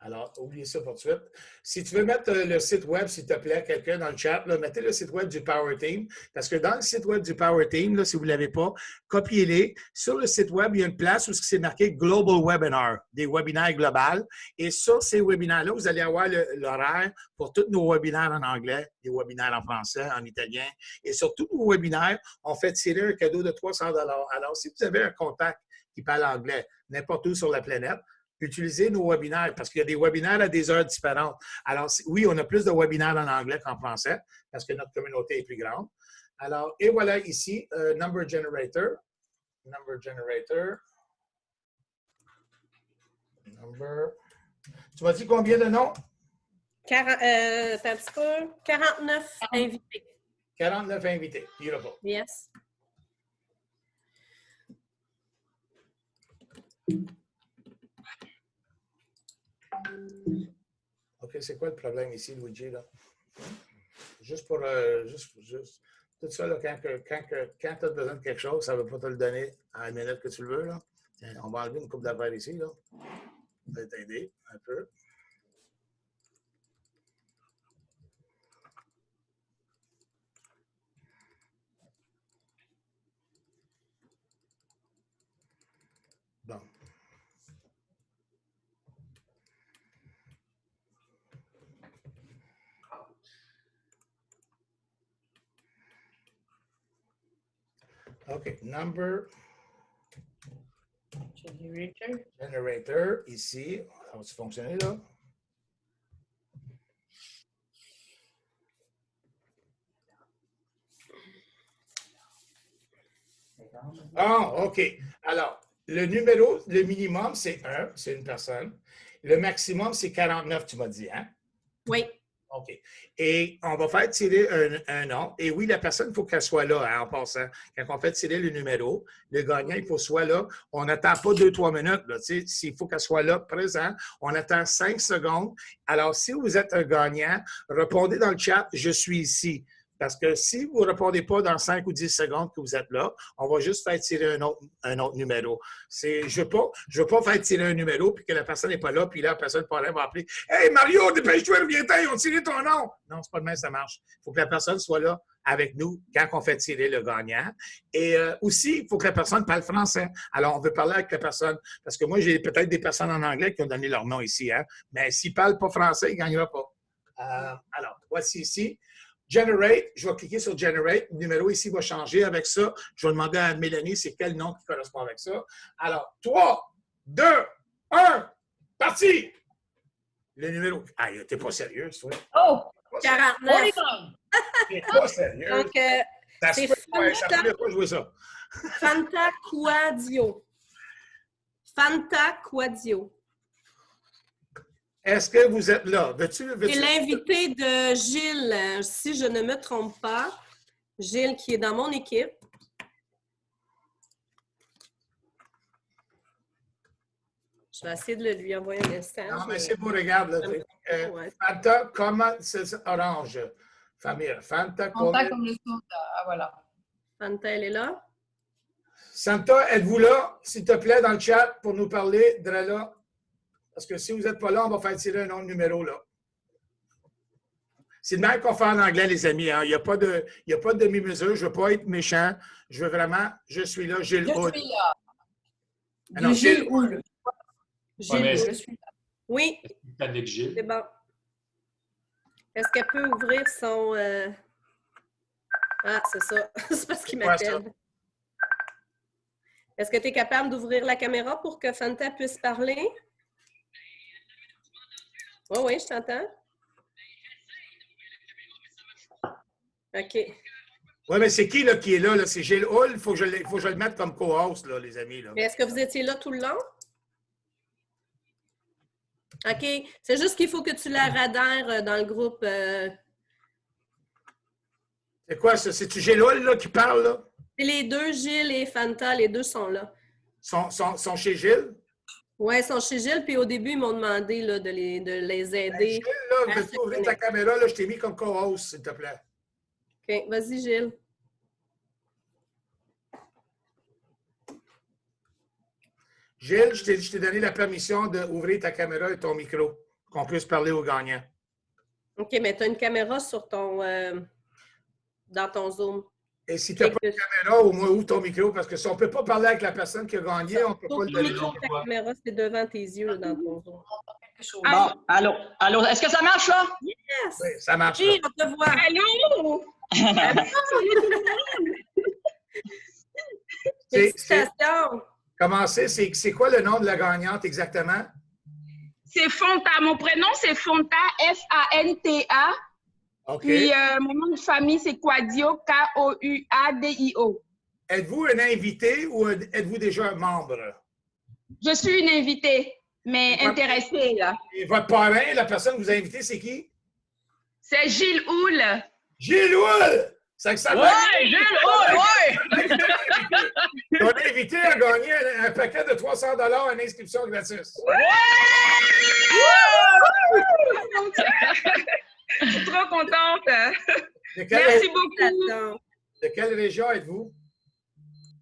Speaker 1: Alors, oubliez ça pour tout de suite. Si tu veux mettre le site web, s'il te plaît, quelqu'un dans le chat, là, mettez le site web du Power Team. Parce que dans le site web du Power Team, là, si vous ne l'avez pas, copiez-les. Sur le site web, il y a une place où c'est marqué Global Webinar, des webinaires globaux. Et sur ces webinaires-là, vous allez avoir l'horaire pour tous nos webinaires en anglais, des webinaires en français, en italien. Et sur tous nos webinaires, on fait tirer un cadeau de $300. Alors, si vous avez un contact qui parle anglais, n'importe où sur la planète, utiliser nos webinaires parce qu'il y a des webinaires à des heures différentes. Alors, oui, on a plus de webinaires en anglais qu'en français parce que notre communauté est plus grande. Alors, et voilà ici, Number Generator. Number Generator. Number. Tu m'as dit combien de noms?
Speaker 7: T'as un petit peu? 49 invités.
Speaker 1: 49 invités. Beautiful.
Speaker 7: Yes.
Speaker 1: OK, c'est quoi le problème ici, Luigi, là? Juste pour... juste, tout ça, là, quand tu as besoin de quelque chose, ça ne veut pas te le donner à la minute que tu le veux, là. Tiens, on va enlever une coupe d'affaires ici, là. Ça va t'aider un peu. Bon. OK, Number Generator, ici. Ça va-tu fonctionner, là? Ah, OK. Alors, le numéro, le minimum, c'est 1, c'est une personne. Le maximum, c'est 49, tu m'as dit, hein?
Speaker 7: Oui.
Speaker 1: OK. Et on va faire tirer un nom. Et oui, la personne, il faut qu'elle soit là, hein, en passant. Quand on fait tirer le numéro, le gagnant, il faut soit là. On n'attend pas 2-3 minutes. Là, s'il faut qu'elle soit là, présent, on attend 5 secondes. Alors, si vous êtes un gagnant, répondez dans le chat « Je suis ici ». Parce que si vous ne répondez pas dans 5 ou 10 secondes que vous êtes là, on va juste faire tirer un autre numéro. Je ne veux pas faire tirer un numéro puis que la personne n'est pas là, puis là, la personne va appeler « Hey Mario, dépêche-toi, reviens-t'en, ils ont tiré ton nom! » Non, c'est pas de même, ça marche. Il faut que la personne soit là avec nous quand on fait tirer le gagnant. Et aussi, il faut que la personne parle français. Alors, on veut parler avec la personne, parce que moi, j'ai peut-être des personnes en anglais qui ont donné leur nom ici, hein? Mais s'ils ne parlent pas français, ils ne gagneront pas. Alors, voici ici. Generate, je vais cliquer sur Generate. Le numéro ici va changer avec ça. Je vais demander à Mélanie c'est quel nom qui correspond avec ça. Alors, 3, 2, 1, parti! Le numéro. Ah, t'es pas sérieux, toi?
Speaker 2: Oh!
Speaker 7: 49.
Speaker 1: T'es pas sérieux?
Speaker 7: Donc, c'est
Speaker 1: c'est la première fois que je vois ça.
Speaker 7: Fanta Quadio. Fanta Quadio.
Speaker 1: Est-ce que vous êtes là?
Speaker 7: C'est l'invité de Gilles, si je ne me trompe pas. Gilles, qui est dans mon équipe. Je vais essayer de lui envoyer un message.
Speaker 1: Non, mais c'est beau, regarde. Là,
Speaker 7: Ouais.
Speaker 1: Fanta, comment c'est orange? Famille. Fanta,
Speaker 2: Fanta comme le soda. Ah, voilà.
Speaker 7: Fanta, elle est là?
Speaker 1: Santa, êtes-vous là, s'il te plaît, dans le chat pour nous parler de là? Parce que si vous n'êtes pas là, on va faire tirer un autre numéro là. C'est le même qu'on fait en anglais, les amis. Hein? Il n'y a pas de demi-mesure. Je ne veux pas être méchant. Je veux vraiment, je suis là, Gilles Hood.
Speaker 2: Je suis là.
Speaker 1: Ah non,
Speaker 2: Gilles Hood.
Speaker 7: Gilles,
Speaker 4: mais-
Speaker 2: Je suis là.
Speaker 7: oui,
Speaker 4: Avec Gilles.
Speaker 7: c'est bon. Est-ce qu'elle peut ouvrir son... Ah, c'est ça. C'est parce qu'il
Speaker 1: quoi, ça?
Speaker 7: m'appelle. Est-ce que tu es capable d'ouvrir la caméra pour que Fanta puisse parler? Oui, oui, je t'entends. OK.
Speaker 1: Oui, mais c'est qui là, qui est là? Là? C'est Gilles Hull. Il faut que je le mette comme co-host, là, les amis. Là.
Speaker 7: Mais est-ce que vous étiez là tout le long? OK. C'est juste qu'il faut que tu la radères dans le groupe.
Speaker 1: C'est quoi ça? C'est-tu Gilles Hull là, qui parle? Là?
Speaker 7: C'est les deux, Gilles et Fanta, les deux sont là.
Speaker 1: Sont chez Gilles?
Speaker 7: Oui, ils sont chez Gilles, puis au début, ils m'ont demandé là, de les
Speaker 1: Ben,
Speaker 7: aider.
Speaker 1: Gilles, là, veux-tu ouvrir ta caméra? Là, je t'ai mis comme co-host, s'il te plaît.
Speaker 7: OK, vas-y, Gilles.
Speaker 1: Gilles, je t'ai donné la permission d'ouvrir ta caméra et ton micro, qu'on puisse parler aux gagnants.
Speaker 7: OK, mais tu as une caméra sur ton dans ton Zoom.
Speaker 1: Et si tu n'as pas de caméra, au moins ouvre ton micro, parce que si on ne peut pas parler avec la personne qui a gagné, on ne peut pas le
Speaker 7: Le
Speaker 1: donner.
Speaker 7: micro de ta caméra, c'est devant tes yeux là, dans ton Zoom.
Speaker 2: Quelque chose.
Speaker 8: Bon, allô, allô, est-ce que ça marche là?
Speaker 7: Yes!
Speaker 1: Oui, ça marche. Là.
Speaker 7: Oui, on te voit.
Speaker 8: Allô?
Speaker 1: C'est-
Speaker 7: Félicitations!
Speaker 1: Comment c'est quoi le nom de la gagnante exactement?
Speaker 9: C'est Fonta. Mon prénom, c'est Fonta, F-A-N-T-A.
Speaker 1: OK.
Speaker 9: Puis, mon nom de famille, c'est Quadio, K-O-U-A-D-I-O.
Speaker 1: Êtes-vous un invité ou êtes-vous déjà un membre?
Speaker 9: Je suis une invitée, mais intéressée, là.
Speaker 1: Et votre parrain, la personne que vous avez invitée, c'est qui?
Speaker 9: C'est Gilles Houle.
Speaker 1: Gilles Houle! Ça que ça va?
Speaker 8: Ouais, Gilles, ouais!
Speaker 1: Ton invité a gagné un paquet de 300 $ en inscription gratuite.
Speaker 9: Je suis trop contente.
Speaker 1: De quelle,
Speaker 9: Merci beaucoup.
Speaker 1: de quelle région êtes-vous?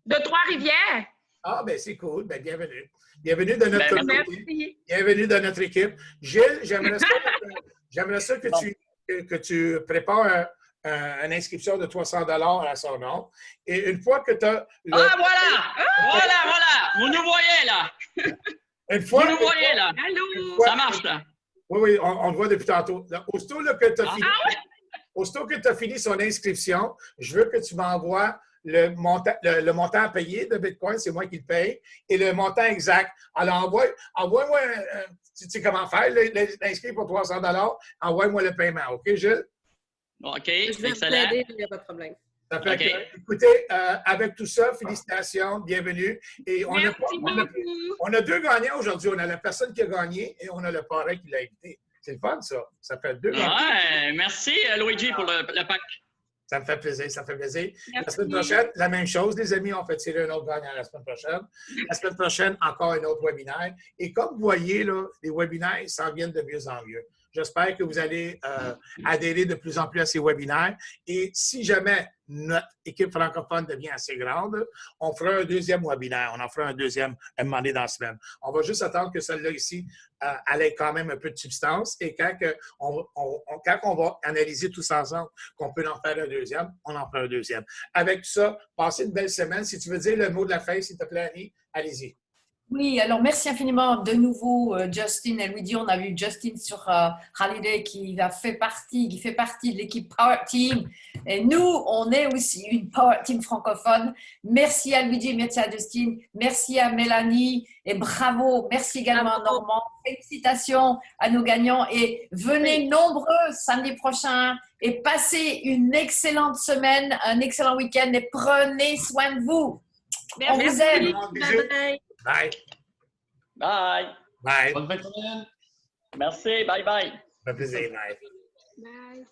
Speaker 9: De Trois-Rivières.
Speaker 1: Ah, ben c'est cool. Ben, bienvenue. Bienvenue dans notre communauté.
Speaker 9: Merci.
Speaker 1: Bienvenue dans notre équipe. Gilles, j'aimerais ça que tu prépares une inscription de 300 $ à son nom. Et une fois que tu as...
Speaker 8: Ah, voilà! Vous nous voyez, là!
Speaker 1: Une fois,
Speaker 8: Vous nous voyez, là!
Speaker 9: Allô?
Speaker 8: Ça marche, là!
Speaker 1: Oui, on le voit depuis tantôt. Aussitôt là, que tu as fini, aussitôt que tu as fini son inscription, je veux que tu m'envoies le montant à payer de Bitcoin, c'est moi qui le paye, et le montant exact. Alors, envoie-moi, tu sais comment faire, l'inscrire pour 300 $, envoie-moi le paiement. OK, Gilles?
Speaker 8: OK,
Speaker 7: Je vais vous
Speaker 8: excellent.
Speaker 7: aider, il n'y a pas de problème.
Speaker 1: Ça fait
Speaker 8: OK.
Speaker 1: que, écoutez, avec tout ça, félicitations, bienvenue. Et
Speaker 9: Merci beaucoup.
Speaker 1: on a deux gagnants aujourd'hui. On a la personne qui a gagné et on a le parrain qui l'a invité. C'est le fun, ça. Ça fait deux gagnants.
Speaker 8: Ouais, merci, Luigi, pour le pack.
Speaker 1: Ça me fait plaisir, ça fait plaisir. La
Speaker 9: Merci.
Speaker 1: semaine prochaine, la même chose, les amis, on fait tirer un autre gagnant la semaine prochaine. La semaine prochaine, encore un autre webinaire. Et comme vous voyez, là, les webinaires s'en viennent de mieux en mieux. J'espère que vous allez adhérer de plus en plus à ces webinaires. Et si jamais notre équipe francophone devient assez grande, on fera un deuxième webinaire. On en fera un deuxième un moment donné dans la semaine. On va juste attendre que celle-là ici elle ait quand même un peu de substance. Et quand on va analyser tous ensemble qu'on peut en faire un deuxième, on en fera un deuxième. Avec tout ça, passez une belle semaine. Si tu veux dire le mot de la fin, s'il te plaît, Annie, allez-y.
Speaker 6: Oui, alors merci infiniment de nouveau, Justin et Luigi. On a vu Justin sur Holiday qui fait partie de l'équipe Power Team. Et nous, on est aussi une Power Team francophone. Merci à Luigi, merci à Justin, merci à Mélanie et bravo. Merci également à Normand. Félicitations à nos gagnants et venez nombreux samedi prochain et passez une excellente semaine, un excellent week-end et prenez soin de vous. On vous aime.
Speaker 7: Bye-bye.
Speaker 1: Bye.
Speaker 8: Bye.
Speaker 1: Bye.
Speaker 4: Bonne fin de semaine.
Speaker 8: Merci, bye-bye.
Speaker 1: Ça fait plaisir. Bye.
Speaker 9: Bye.